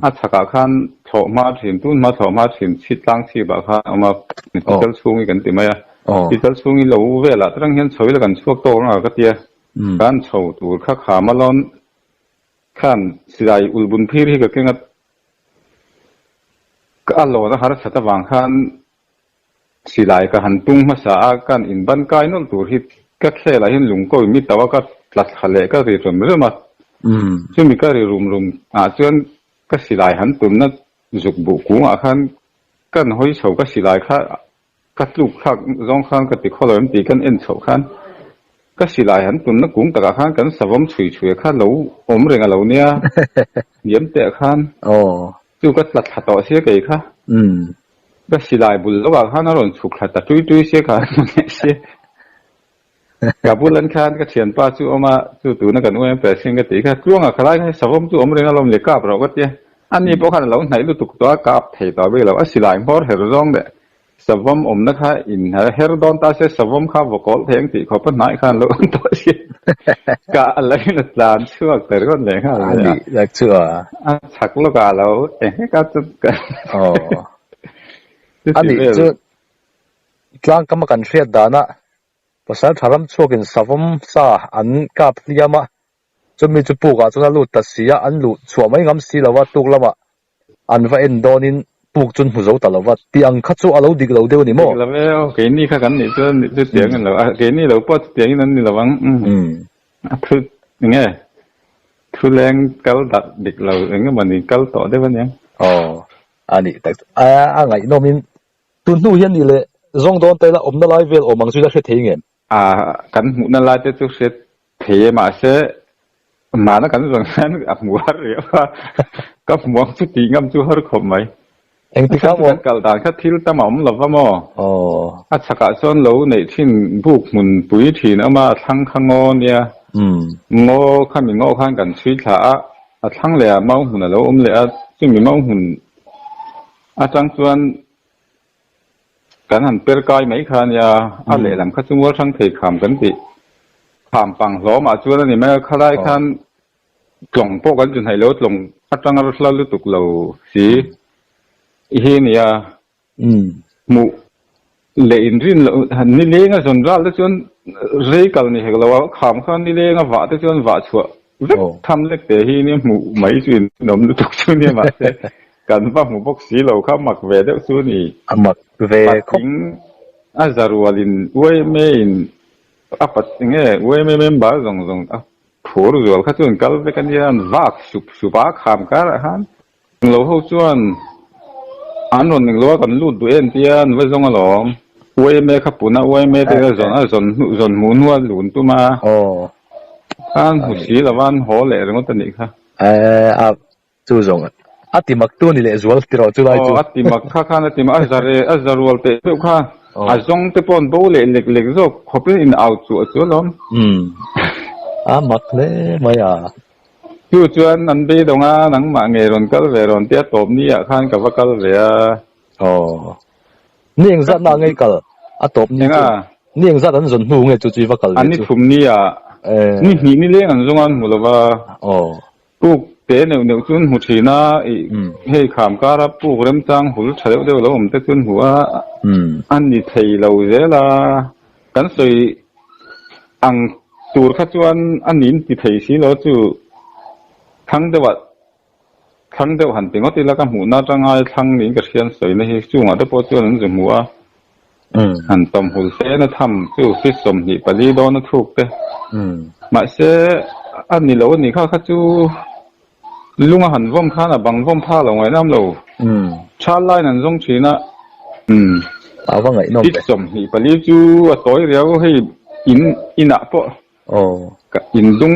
อาฉากขันโฉมาถินตุ้นมาโฉมาถินชิดตั้งชีบะค่ะเอามาติดเจ้าชูงี้กันติไหมที่จะช่วงนี้เราเวลาตั้งเห็นช่วยแล้วกันช่วงโตนะก็เดียการโชว์ตัวข้าขามาล้อนขั้นสิได้อุลบุญพี่ที่ก็เก่งก็อัลโหลนะฮะสัตว์วางขั้นสิได้ก็หันตุ้งมาสากันอินบันกายนั่นตัวที่ก็แค่ละเห็นลุงก็มีแต่ว่าก็หลัดทะเลก็เรื่องไม่รู้มาซึ่งมีก็เรื่องรุมจนก็สิได้หันตุ้มนั่นจุกบุกงขั้นกันห้อยโชว์ก็สิได้ค่ะกัดลูกข้างร้องข้างกัดติดข้อลอยตีกันเอ็นโฉขันก็สิลายหันตุนนักกุ้งตะข้างกันสวมฉุยข้าเหลาอมเรงเหลาเนี่ยเยี่ยมเตะข้างจู่ก็หลัดถัดต่อเสียกี่ค่ะก็สิลายบุญระหว่างข้างนั่นหล่นฉุกถัดตัดจุยเสียค่ะเสียกับบุญลันข้างก็เฉียนป้าจู่ออกมาจู่ตัวนักกันว่าเปลี่ยนเสียงก็ตีค่ะกลัวงะใครให้สวมจู่อมเรงเหลาเลยกาบเราก็เตี้ยอันนี้พวกข้าเหลาไหนรู้ตุกตัวกาบเถียต่อไปเราสิลายพอเห็นร้องเด้สวมอมนะคะอินเฮร์ดอนตาเสสวมข้าวกอลเทียงตีขอบนายข้าเราตัวเสียกะอะไรนั่นลานชั่วแต่ก็เลยค่ะอันนี้อยากชั่วฉักลูกกาเราก็จะกันอันนี้จะกลางกรรมการเสียดานะภาษาไทยรำชั่วกินสวมซาอันกับเลียมาจนมีจุดปลูกจนลุตัดเสียอันลุชัวไม่งำสีแล้วว่าตุกละมาอันว่าเอ็นโดนินปลูกจนหัวเสาตลอดว่าเตียงคัดสู้เราดีเราเดียวนี่มั้งเราไม่เอาเกนี่ข้ากันนี่จะเตียงกันเราเกนี่เราปอดเตียงนั้นนี่เราวังคือยังไงคือแรงกัลดัดเด็กเราอย่างเงี้ยมันนี่กัลต่อได้ปะเนี่ยอันนี้แต่ไงน้องมินตุนนู่ยันนี่เลยจงโดนแต่ละอมนั่นไลฟ์เวลอมังสุดจะเสียทีเงี้ยกันหุ่นนั่นไลฟ์จะเสียทีมาเสียมาแล้วกันส่วนนั้นอับหัวเรียกว่าก็หมวงชุดตีงำจูฮาร์ขมไหมเองที่เขาบอกกัลดานแค่ทิลตะหม่อมหลับว่ามั้งชักส่วนเราในที่บุกมุนปุ๋ยที่นั่นมาทั้งข้างงอเนี่ยงอข้างมีงอข้างกันชีขาทั้งเลยเมาหุ่นเราเลยจึงมีเมาหุ่นจังส่วนการหันเปรย์กายไม่ขาเนี่ยอะไรหลังข้าจึงว่าทั้งเทขามกันติขามปังล้อมาส่วนนี้แม่ข้าได้ขั้นกล่องพวกกันจนให้ลดลงจังเราลุตุกเราสีอีเนี่ยมูเลนรินนี่เลี้ยงส่วนรัลที่ส่วนเรื่องกันนี่เหรอว่าขามข้างนี่เลี้ยงว่าที่ส่วนว่าชัวทำเล็กแต่ที่นี่มูไม่ส่วนนมตุกส่วนนี่มาเสกันว่ามูพวกสีเราข้ามักเวเดส่วนนี้มักเวทิ้งจารุวลินเว้ยไม่ปัดเงี้ยเว้ยไม่บ้าส่งผัวรู้ว่าข้าส่วนกัลเวกันยันวักสุบขามกันฮันเราเขาส่วนอันนั้นหนึ่งรู้ว่ากันรูดตัวเองที่อันว่าส่งอะไรเว้ยแม่ขับปุ่นนะเว้ยแม่ที่ก็ส่วนหมุนว่าหลุนตัวมาอันผู้ชีละวันหัวเหล่เรื่องตัวนี้ค่ะจู่ส่งติมักตัวนี่แหละจวลที่เราจู่ได้จู่ติมักข้าติมักอาจารย์วัลเตะเพื่อข้าส่งเตปอนโบเล็กๆก็ขบเป็นอินเอาจู่ล้อม มักเลยไม่อยู่จวนนั้นไปตรงหนังมาเงรอนก็เวรอนเตี้ยตบนี่ข้างกับว่าก็เวนี่ยังสัตว์นั่งไงกันตบนี่นี่ยังสัตว์นั้นส่วนหูไงจู่ๆว่ากันอันนี้ทุ่มนี่นี่เลี้ยงอันตรงนั้นหมดเลยว่าปุ๊กเตะเนี่ยจนหูชีน่าให้ขามการรับปุ๊กเริ่มจังหูเฉลียวเดียวแล้วผมจะจนหัวอันนี้ไทยเราเจล่ะกันสวยอังตัวข้าจวนอันนี้ที่ไทยสิเราจู่ทั้งเดียวหันไปก็ตีแล้วก็หูน่าจะง่ายทั้งนี้ก็เชียนสวยในที่จู่อ่ะแต่พอจวนนั้นจะหัวหันตอมหูเส้นทำจู่ฟิตสมหีปลีโดนถูกเต้มาเสอันนี้เรานี่ข้าจู่ลุงหันว่มข้าน่ะบังว่มผ้าลงไว้น้ำเราชาไล่นั่นส่งชีนะเอาว่าไงน้องฟิตสมหีปลีจู่ตัวเดียวให้อินอ่ะปะอินดุง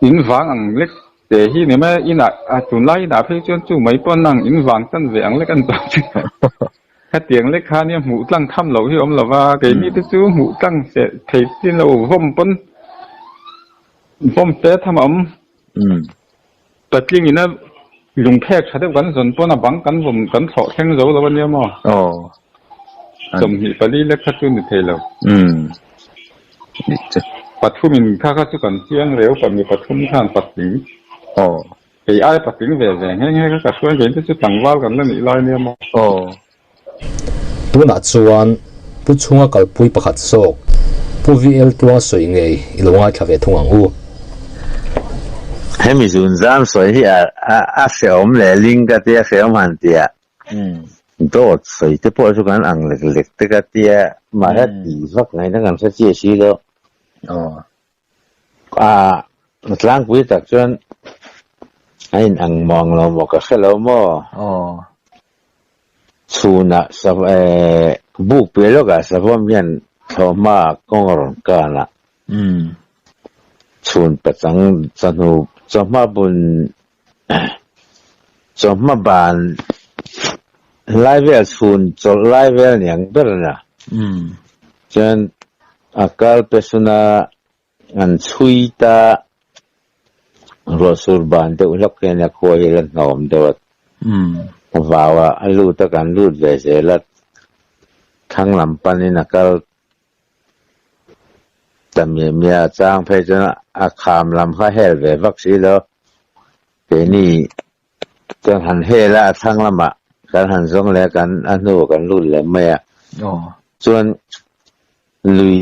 อินฟังอังเล็กแต่ที่เนี่ยแม่อินอ่ะจุนไล่ด่าเพื่อนจู่ไม่ป้อนนั่งอินฟังตั้งเสียงเล็กกันตัวจริงแค่เตียงเล็กค้าเนี่ยหูตั้งทำเราที่เราว่าเกี่ยนี่จู่หูตั้งเสียเทียที่เราว่มป้นว่มเตะทำแต่จริงๆนะลุงแพกใช้ได้กันส่วนป้อนบังกันผมกันเสาะแข้งเราแล้ววันนี้มั้งสมหีปลีเล็กข้าจู่นี่เทเราปัดทุ่มินข้าจู่กันเที่ยงเร็วปัดมีปัดทุ่มข้างปัดถึงไอ้ไอ้ปัดถึงแหว่แห้งๆก็ช่วยเห็นที่จะตั้งว่ากันแล้วนี่ลอยเนี่ยมั้งตัวนัดส่วนผู้ช่วงกับผู้ประคัดโศกผู้วิเอลตัวสวยไงอีลงอาคาเฟ่ทุ่งอังอูให้มีส่วนจำสวยที่เสียมเลยลิงก็เตี้ยเสียมหันเตี้ยโดดสวยที่พอสุกันอังเล็กๆแต่ก็เตี้ยมาได้ดีสักไงนั่งกันสักเจี๊ยชีแล้วหลังวิจากจนให้อังมองเราบอกกับเราโม่ชูน่ะสับบุกไปแล้วก็สับว่ามีนเขามากงรกันละชูนประจังสนุกสมมาบุญสมมาบานไล่เวลชูนจดไล่เวลอย่างเดิมนะจนอากาศเป็นสุนัขอันช่วยตารถสูบบานเดี๋ยวลักเงี้ยคุยเรื่องหอมเดี๋ยวว่าลู่ตะการลู่เวสเลัดข้างลำปันนี่นะก็แต่มีจ้างเพจนะอาคามลำข้าเฮลเววัคซีนแล้วเดี๋ยวนี้จังหันเฮละทั้งลำอ่ะการหันส่งแล้วกันอันนู้นกันรุ่นแล้วไม่อ่ะส่วนลุย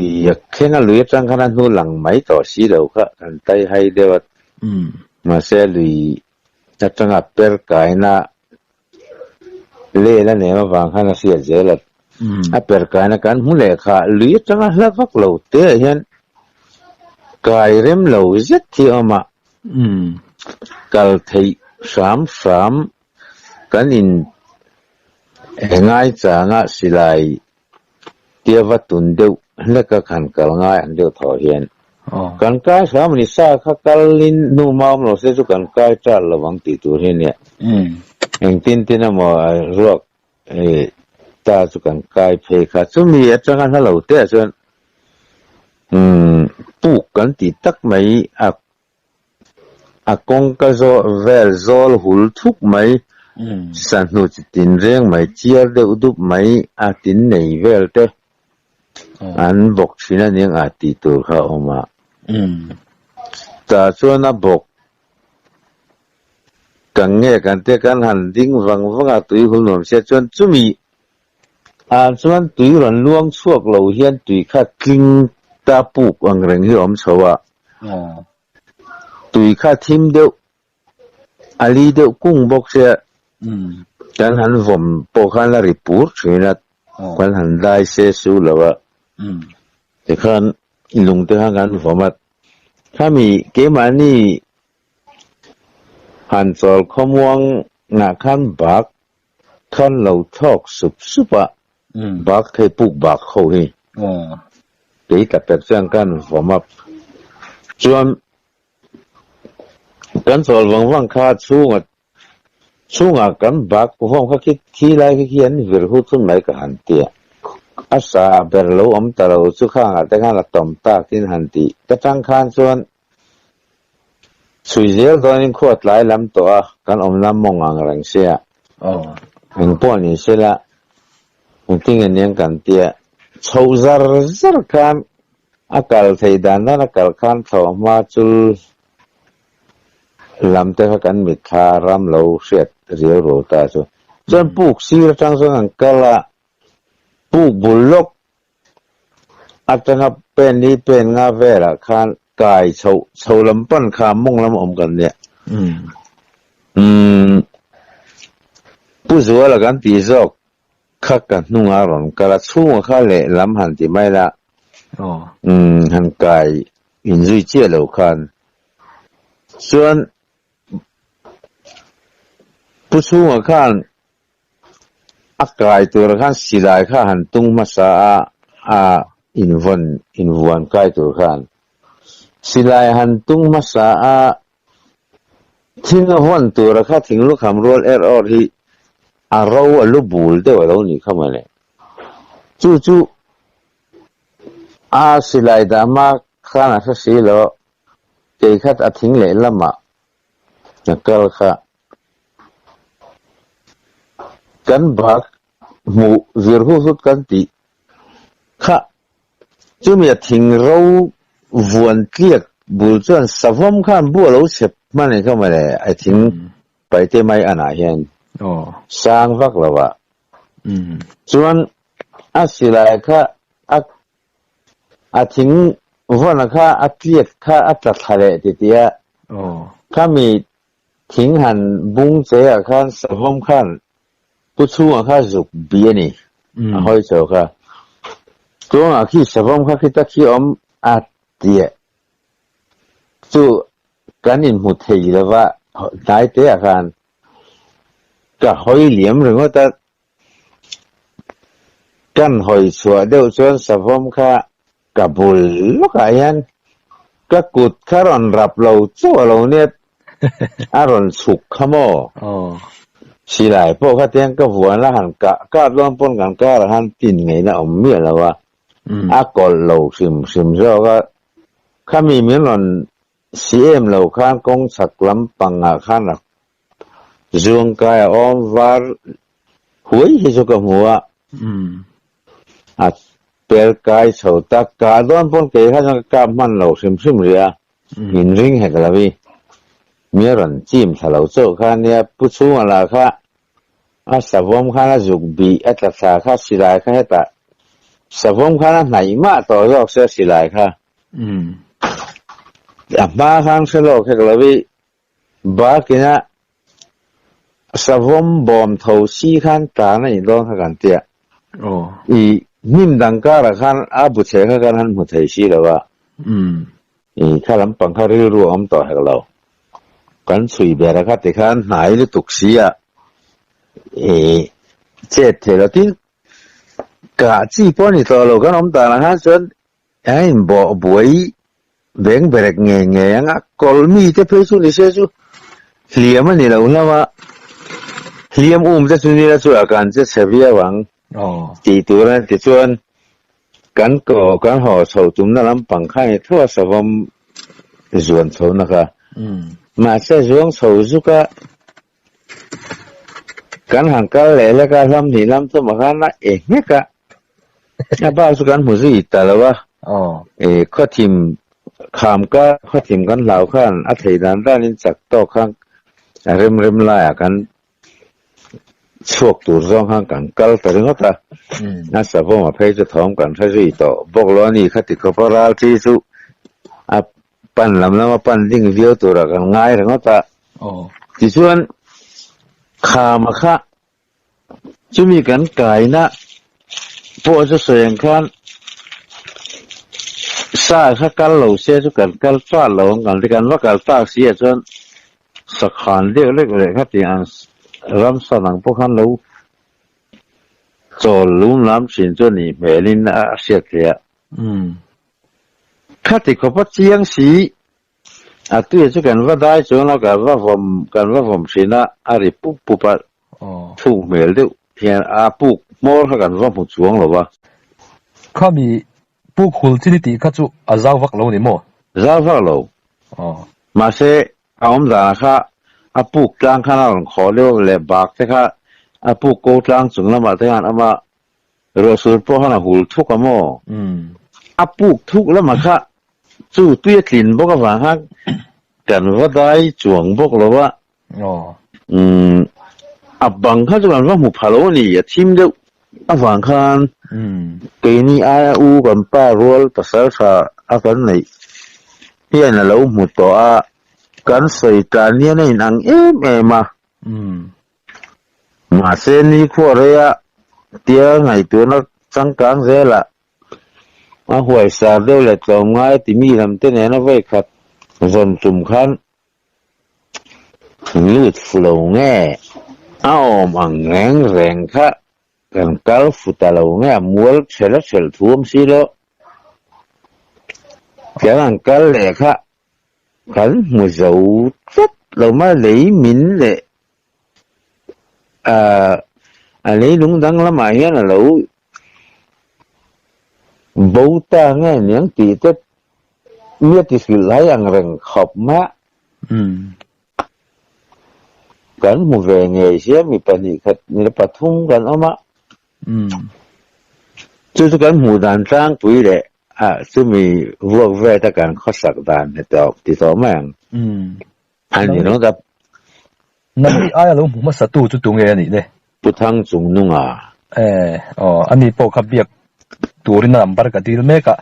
แค่นั้นลุยจังขนาดนู้นหลังไม่ต่อสีเราก็กันไตให้เดียวมาเสียลุยจะจังอับเปิดกายนะเล่แล้วเนี่ยมาฟังข้านาเสียเจริญอับเปิดกายนะกันหุ่นเล็กค่ะลุยจังแล้วฟักเราเตี้ยเห็นกายเริ่มเราเจ็ดที่ออกมากัลที่สามกันอินง่ายจังอ่ะสิไลเทียบตุนเดียวแล้วก็ขันกัลง่ายอันเดียวถอเห็นกันกายสามนิสาข้ากัลลินนูมาเราเสียจุกันกายจัดระวังติดตัวเนี่ยเองตินน่ะมารวกตาจุกันกายเพค่ะซึ่งมีจังกันเราเตี้ยส่วนปูกันติดตักไม่กงก็จะเวลโซลหุลทุกไม่สันนุจิตินเรื่องไม่เชียร์เดือดดุไม่ตินในเวลเตอันบอกชินันยังติดตัวเขาออกมาแต่ส่วนบอกกังเงี้ยกันเตกันหันดิ้งฟังตุยหุ่นหนุ่มเสียจนจุมีส่วนตุยหลันล่วงช่วงเราเห็นตุยข้ากิงตาปูกอังเริงที่อมชัวตุยข้าทิมเดียวอาลีเดียวกุ้งบอกเสียกันหันผมปกหันลาริปูร์ช่วยนัดกันหันได้เสียสูแล้วว่าแต่ขันลุงเตหังกันผมว่าถ้ามีเกมอันนี้หันสอลขมวงหน้าขันบักขันเราทอกสุบบักให้ปุกบักเขาให้เดี๋ยวแต่เป็นเรื่องกันผมว่าส่วนกันสอลวังคาช่วงกันบักผมเขาคิดที่ไรเขาเขียนวิรุตุนไหนก็หันเตียอาสาเบลล์อมตะเราสุข้างแต่ข้างละต่อมตาที่หันตีกระจังคานส่วน สุยเจลตอนนี้ขวดหลายลำตัวกันอมน้ำมองอ่างหลังเสียเห็นป้อนนี่เสียละเห็นทิ้งเงี้ยกันเตี้ยชาวซาร์ซาร์กันอากาศไทยด้านนั้นอากาศขันทอมาจุลลำเตะกันมิคารำเราเสียเรียวโรตาจูจนปุกซีร์จังสงันกะละปุกบุลลกอาจจะนับเป็นนี้เป็นงาเวละขันกายชาวลำปั้นขามมงลำอมกันเนี่ยผู้สวยละกันตีจอกขักกันนุ่งอารมณ์กะละช่วงข้าเละลำหันที่ไม่ละหันกายอินซุยเจียเหล่าขันส่วนผู้ช่วงข้านอากาศตัวละขันสิลายข้าหันตุงมาสาอินวันกายตัวขันสิลายหันตุงมาสาทิ้งวันตัวละข้าทิ้งลูกคำรัวออที่เราลูกบูลเดียวเรานี่เข้ามาเลยจู่สิลายดามาข้าน่ะสิแล้วเจ้าข้าทิ้งเลยละมานักเล่ากันบักมูวิร์หูสุดกันตีข้าจู่มีทิ้งเราวันเกียกบุญจวนสวมข้ามบัวเราเสพมันเข้ามาเลยไอ้ทิ้งไปเต็มไม่อันไหนเห็นสร้างวักละวะส่วนสิลายข้าทิ้งวันข้าเกียกข้าตัดทะเลติเตียข้ามีทิ้งหันบุ้งเสียข้าสวมข้าผู้ช่วยข้าจุกเบียนี่ห้อยเจ้าข้าตัวขี้สวมข้าคิดตะขี้อมเตียจู่การอินหุดเทียแล้วว่าได้เตะกันก็ห้อยเหลี่ยมหรือว่าแต่กันห้อยชัวเดียวส่วนสวมข้ากับบุลลูกไอ้ยันก็กุดข้ารอนรับเราชั่วเราเนี่ยอารมณ์สุขขโมสิหลายพวกข้าเตียงก็หัวละหันก็ร่วมปนกันก็ละหันตินไงนะอมเมียแล้วว่าก่อนเราซึมเราก็ข้ามีเหมือนหล่อนซีเอ็มเราข้านกงสักลำปังข้านหลักจวงกายอมวาร์หวยที่สุกหัวเปลกายเสาตากาดอนปนเกยข้าจะกำมันเราซึมเรียหินริงแหกละวีเมื่อรันจิมถ้าเราเจอข้าเนี่ยผู้ช่วยละข้าสวมข้าจุกบีตัดสาข้าสิลายข้าให้ตัดสวมข้าไหนมาต่อยอกเสียสิลายข้าบ้าข้างเสลอกแหกละวีบ้ากินะสวมบอมเท่าซีข้านตาในร้องกันเตียนิ่มดังการะขันบุเชข้ากันหันมุทัยชีแล้วว่าข้าลำปังข้าเรื่อยๆอมต่อให้เรากันสุยเบรข้าติขันหายหรือตุกเสียเจ็ดเทลที่กะจีปนี่ต่อเรากันอมต่อละฮะส่วนไอ้บ่บวยเบ่งเบรกเงี้ยงะกอลมีเตเพสุนิเสสุเลี้ยมันนี่เราละว่าเลี้ยมจะสุนี่ละสุอาการจะเสียเบี้ยหวังตีตัวนั้นตีส่วนกันก่อกันห่อเสาจุ่มน้ำลำปังไข่ทั่วสวมส่วนเสานะคะมาเสียช่วงเสาสุกะกันห่างกันแหล่แล้วก็ลำหนีลำตัวมากันนะเนี่ยกะบ้าสุกันหัวสีแต่ละว่าข้อทีมขามก็ข้อทีมกันเหล่าขันอัฐิดันด้านนี้จักโตข้างเริ่มลายกันช่วงตัวร้องข้างกันกัลแต่ถึงก็น่าสะพงมาเพย์จะท้องกันใช่ไหมต่อบอกล้อนี่ขัดติดกับพระราที่สุปั้นลำแล้วมาปั้นดิ้งเดียวตัวละกันง่ายถึงก็ที่ส่วนขามาค่ะจะมีกันไก่นะพวกจะเสียงขันซาข้ากันเหล่าเสียทุกกันกันฟ้าเหล่ากันที่กันว่ากันฟ้าเสียจนสักขันเดียวเล็กเลยครับที่อันรำสนังพวกขันเราจอดลุ่มล้ำสินจนนี่เบลินเสียเทียข้าติดกับพระเจียงสีตัวจะกันว่าได้จนแล้วกันว่าผมสินะอะไรปุ๊บถูกเมลเดียวเพียงปุ๊บมอลกันว่าผมสวงหรอวะข้ามีปุ๊บคุลที่นี่ตีข้าจู่จ้าวักเราเนี่ยมั้งจ้าวักเรามาเส giả khá bục trang khá nào khó liêu lệ bạc thế khá bục cô trang chúng là mà thế hẳn mà rồi sửa po hả là hụt thuốc à mò bục thuốc là mà khá chú tuyết lìn bốc cái vàng khác cần vắt đai chuồng bốc rồi á bằng khá chú làm vắt một phá lỗ nì chim đâu vàng khan cái này ai u còn pa roll pasal sa cái này hiện là lâu một tổ kan soi tan ni nei nang em mà sen ni kho re tia ngày tu nó sang cang re la ma huai sa deu le tlom ngai ti mi lam te ne na ve khat zon tum khan lut flow nge om ang reng reng kha kan kal futalo nge mual chela chel thuam si lo cái kal le kha khẩn một dấu rất là mà lấy mình để lấy đúng đắn lắm mà hiện là lâu bố ta nghe những tí tết biết thì sự lấy ăn rằng khóc má khẩn một về nghề xế mi bà nị khật như là bà thung gần ôm á chứ khẩn một đàn trang quý đệ chứ mi vuông về ta cần khó sạc đàn thì tỏ mạng anh thì nó gặp nãy ai là lúc mà sát tu chú tung nghe này đấy bút thang chúng nung anh đi bộ khắp việc tu rin làm bắt cái điều mấy cả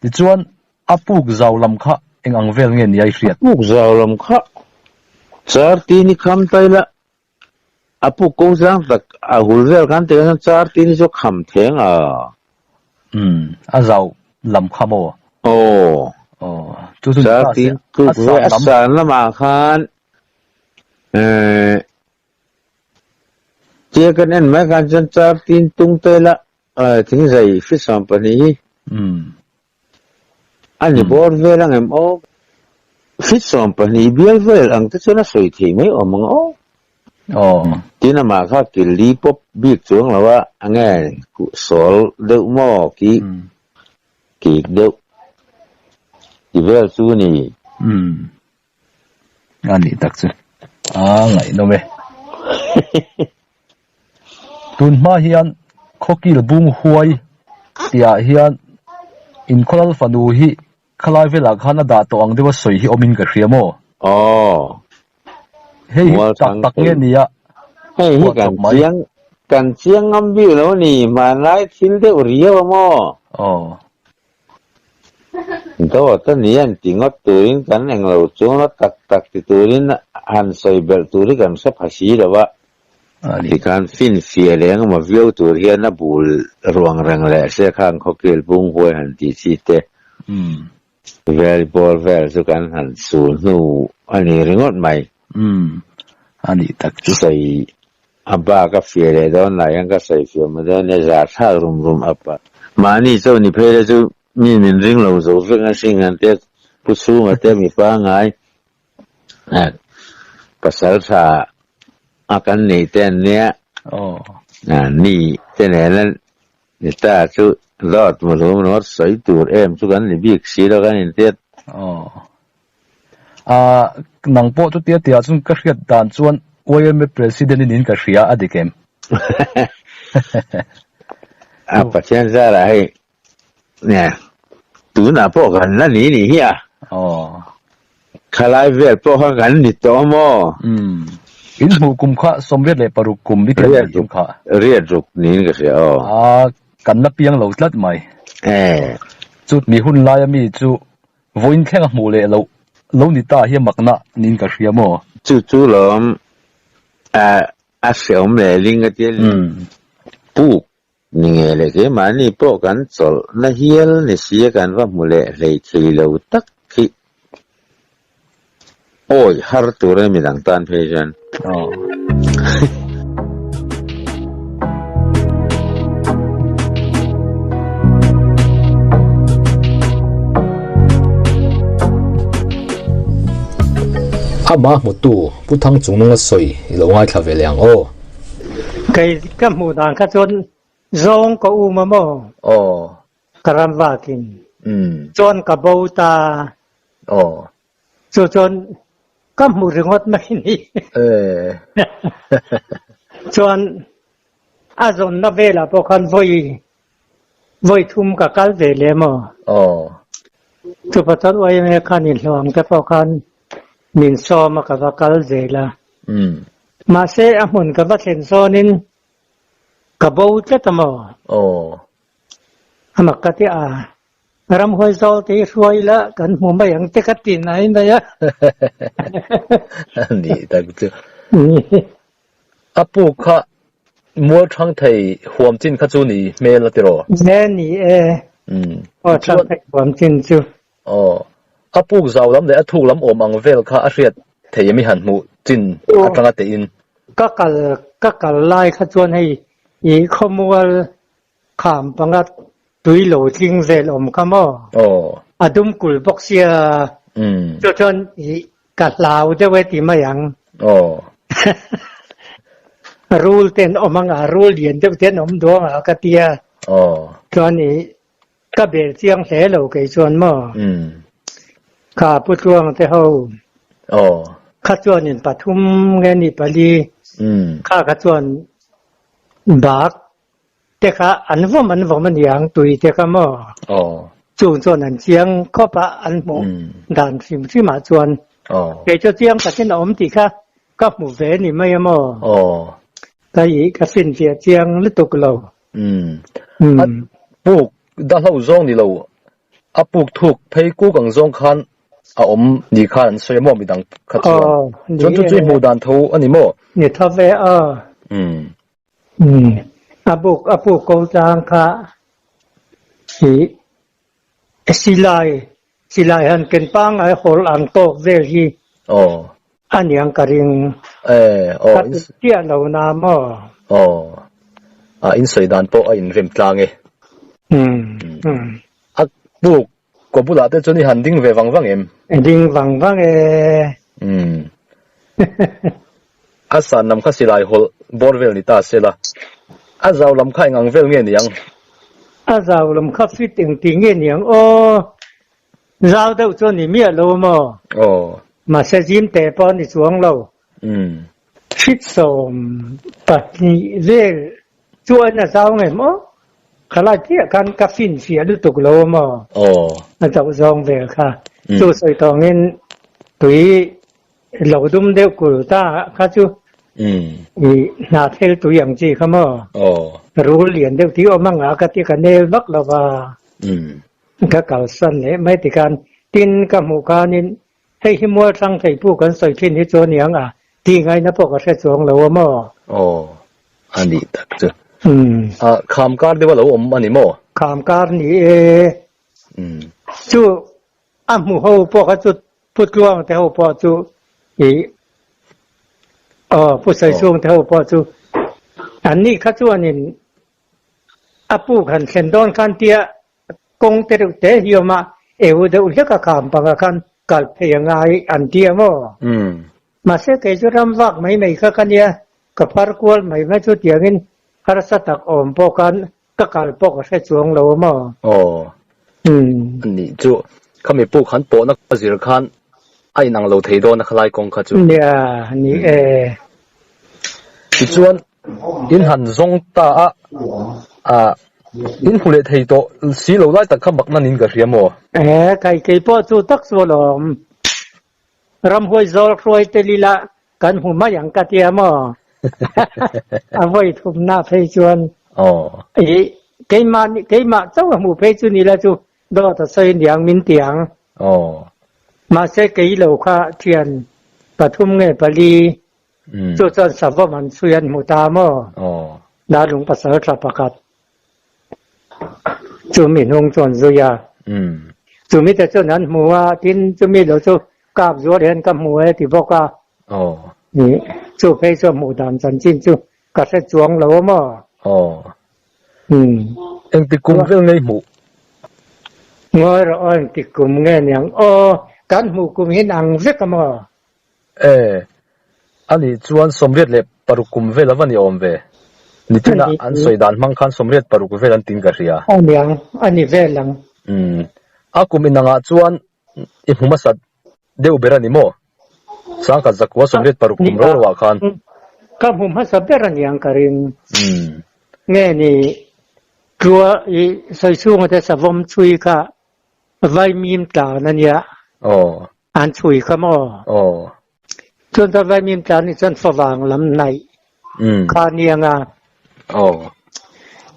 thì chuan apuk giàu làm khá anh ăn về nghe này ai apuk giàu làm khá char tin khăm tay là apuk công sang tak hul về kan te char tin cho khăm theng giàu làm khá mò chú char tin tu về san là mà khan chia cái nên mấy cái chân char tin tung tay là tiếng dậy phía sau bên này anh đi bỏ về là em phía sau bên này biết về anh tức là soi thì mấy ông mong tí nào mà khác cái lý bốc biết xuống làว่าnghe số đậu mò kỹ đậu thì về chú này anh đi tắc chứ ngày đâu vậy tuần mà hiện khó kỳ là bung huay tia hiện in khol phanu hi khalai về là khana đã to ang dewa soi hi omin ka khriamo hei tak nghe ni hei kan chiang ngam bi lo ni mà nai thil de uriya mo đó ta ni an tingot turin kan ang lo chung nó tak ti turin han soi bel turi kan sa phasi da wa thì kan fin fia leng ma view tur hian na bul ruang rang le se khang khokel bung hoi han ti chi te vel bol vel su kan han su nu ani ringot mai ani tak chu sai aba ka fia le don la yang ka sai fia ma don ne za tha rum apa ma ni zo ni phe le chu mi min ring lo zo fe nga sing an te pu su ma te mi pa ngai pasal sa akan ni ten nia ni ten lan ni ta chu lot mo lo no sai tur em chu kan ni bik si lo kan in tet nang po chu tia tia chung ka hriat dan chuan OIM president in ka hria adikem pathian za la hai nè tu na po kan la ni hi khalai vel po kan ni to mo in mu kum kha somvet le paru kum bi ke jum kha ria ruk ni ka se kan na piang lo tlat mai chu mi hun lai mi chu voin khenga mu le lo ni ta hi makna nin ka hria mo chu lom seom le ling ka tiel pu ni nge le ke ma ni po kan chol na hiel ni sia kan wa mu le thei lo tak khi ôi har tu re mi dang tan phe jan ama mutu puthang chungnga soi longai thlave liang cái mù đàn cái chôn rong có u mà mò karam vakin chôn cả bầu ta จนก็หมู่งดไม่นี่จนอาจนนับเวลาพวกเขาไว้ทุ่มกับการเสียเลยมั้งทุกประตูไว้ไม่คันนิลวงแต่พวกเขานินโซมากับการเสียละมาเสียหุ่นกับว่าเซนโซนินกับบูเจตมั้งอามักกะที่รำหอยโซที่ช่วยละกันหมู่ไม่ยังเตะกันตีนไหนเนี่ยนี่แต่ก็จะอาปูค่ะมัวช่างไทยหัวจินข้าจูนี่เมลติโรแม่นี่ว่าช่างไทยหัวจินจูอาปูเจ้าลำเดียถูกลำอมอังเวลค่ะอาเรียดเทียมีหันหมู่จินอัตราเตียนก็กัลไล่ข้าจวนให้อีขมัวขามปังกัดตุยโหลทิ้งเซลอมขม้อดุมกุลบกเสียจนอีกัดลาวจะไว้ตีมาอย่างรูลเต็นอมังรูลเดียนจะเต็นอมดวงกะเตียจนนี้ก็เบียเสียงเสโลกไอชวนมั่ข้าพูดรวงแต่เขาข้าจวนนี่ปทุมเงินนี่ปลีข้าจวนบากแต่ข้าอันว่ามันอย่างตุยแต่ข้ามั่จูนส่วนอันเสียงข้อปะอันหมูด่านสิมที่มาจวนเกจะเสียงกับเส้นอมตีข้าก็หมู่เวนี่ไม่มั่แต่อีกสิ้นเสียเจียงลิตุกเราปลูกด้านเราจงนี่เราปลูกถูกเพยกู้กังจงคันอมนี่คันสวยมั่วมีดังขัดจนจุดหมู่ด่านทูอันนี้มั่วนี่ทับเวปลูกกงจางค่ะสิไลหันเกินปังไอโหลอังโตเวลีอันยังกระริงเตี้ยเหล่านามั่วอินสวยด่านโปอินเริมกลางปลูกก็บุลาแต่จนนี่หันดิ้งเววังเอ็มดิ้งวังสารนำข้าสิไลโหลบอร์เวลนี่ตาเสละเจ้าลำไข่งังเวลเงี้ยนี่ยังเจ้าลำข้าฟิตติงเงี้ยนี่ยังเจ้าเจ้าจนนี่เมียโลมั่วมาเสียจิมแต่ปอนที่สวงเราฟิตสมปัดนี่เรื่องชวนน่ะเจ้าไงมั่วขลายเที่ยกันกับฟินเสียดูตุกโลมั่วนั่นเจ้าจองเวลค่ะจู่สวยตองเงินตุยเหล่าดุมเดียวกุลตาข้าจู่นาเทลตุยอย่างจีเขามั่วรู้เหรียญเดียวที่อมังอากาศกันเนบักละว่าก็เก่าสั้นเนี่ยไม่ติการตินกับหมู่คานินให้หิมัวทั้งใส่ผู้กันใส่ขึ้นที่โจนอย่างที่ไงนะพวกก็แค่สวงเราว่ามั่วอันนี้ตักจ้ะคำการเดียวว่าเราอันนี้มั่วคำการนี่จู่หมู่เขาพวกเขาจุดพูดกลวงแต่เขาพอจู่ผู้ใส่ช่วงแต่เขาพอจู่อันนี้เขาจู่อันนี้ปูขันเซนดอนขันเตียกงเตรุเตหิวมาเอวเดือดก็คำปังกันกัลเพยงไงอันเตียมั่วมาเสกจุรำวักไม่ก็กันเนี่ยกับพาร์กวลไม่จุดอย่างนี้ฮาร์สตักอมพวกกันก็กัลพวกแค่ช่วงเรามั่วนี่จู่เขาไม่ปูขันโปนักสิรขันไอ้นางเราเทโดนักไล่กงขจู่เนี่ยนี่ส่วนอินหันซงตาอินคุเลเทโตสีเราไล่ตะขบักนั่นอินกระเทียมมั่วไก่พ่อจู่ตักสวลมรำหวยโซลครวยเตลีละกันหุ่มมาอย่างกระเทียมเอาไว้ทุ่มหน้าเพจวนเกี่ยมาเจ้าหมู่เพจนี่ละจู่ดอตะเสียงอย่างมินเตียงมาเสกกี่เหล่าข้าเทียนปทุมเงยปลีจู่จนสับว่ามันเสียนหมู่ตามดาหลวงประเสริฐประกาศจู่มีนงจวนซุยาจู่มีแต่เจ้านั้นหมู่ว่าทินจู่มีเหล่าจู่กาบยัวเรียนกับหมู่ที่บอกว่านี่จู่เพจหมู่ดำจันจินจู่กัดเสจวงเหล่ามั่วเอ็งติกุมเรื่องในหมู่งอรอนติกุมเงี้ยอย่างกันหมู่กุมเห็นอังเวกมั่วอันนี้จวนสมเด็จเล็บปรุกุมเวลวันนี้อมเวนี่ที่น่ะอันสวยดันมังคันสมเด็จปรุกุมเวลันติงกะเรียอันนี้เวลังกุมินงาจวนอิมุมัสัด deu berani mo sang ka zakwa somlet paruk kum ro wa khan ka hum ha sabberan yang karin nge ni tua I soi su ngate savom chui ka vai mim ta nania an chui ka moจนตะไว้มีการนี่จันฝว่างลำในคาเนียง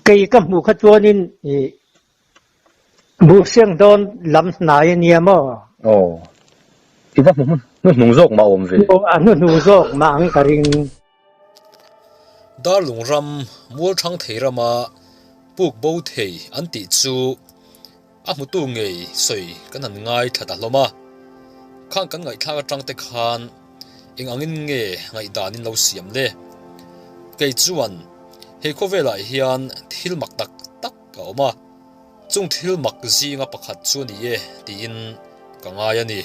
ไก่กับหมูขจัวนี่หมูเสียงโดนลำไหนเนียมอีนั่นมันนุ่งโจกมาอมสิอันนุ่งโจกมาอังการิงดาลุงรำมัวช่างเทระมาปุกโบเทอันติจูอามุตุงเงยสวยกันหันง่ายถัดลมาข้างกันไงข้างจังเตคานอิงอังอินเงไงดานินเราเสียมเล่ไกจวนเฮโคเวลาเฮียนทิลมักตักตักเก่ามาจงทิลมักซีงาปักขัดชวนนี่เย่ตีอินกังไงนี่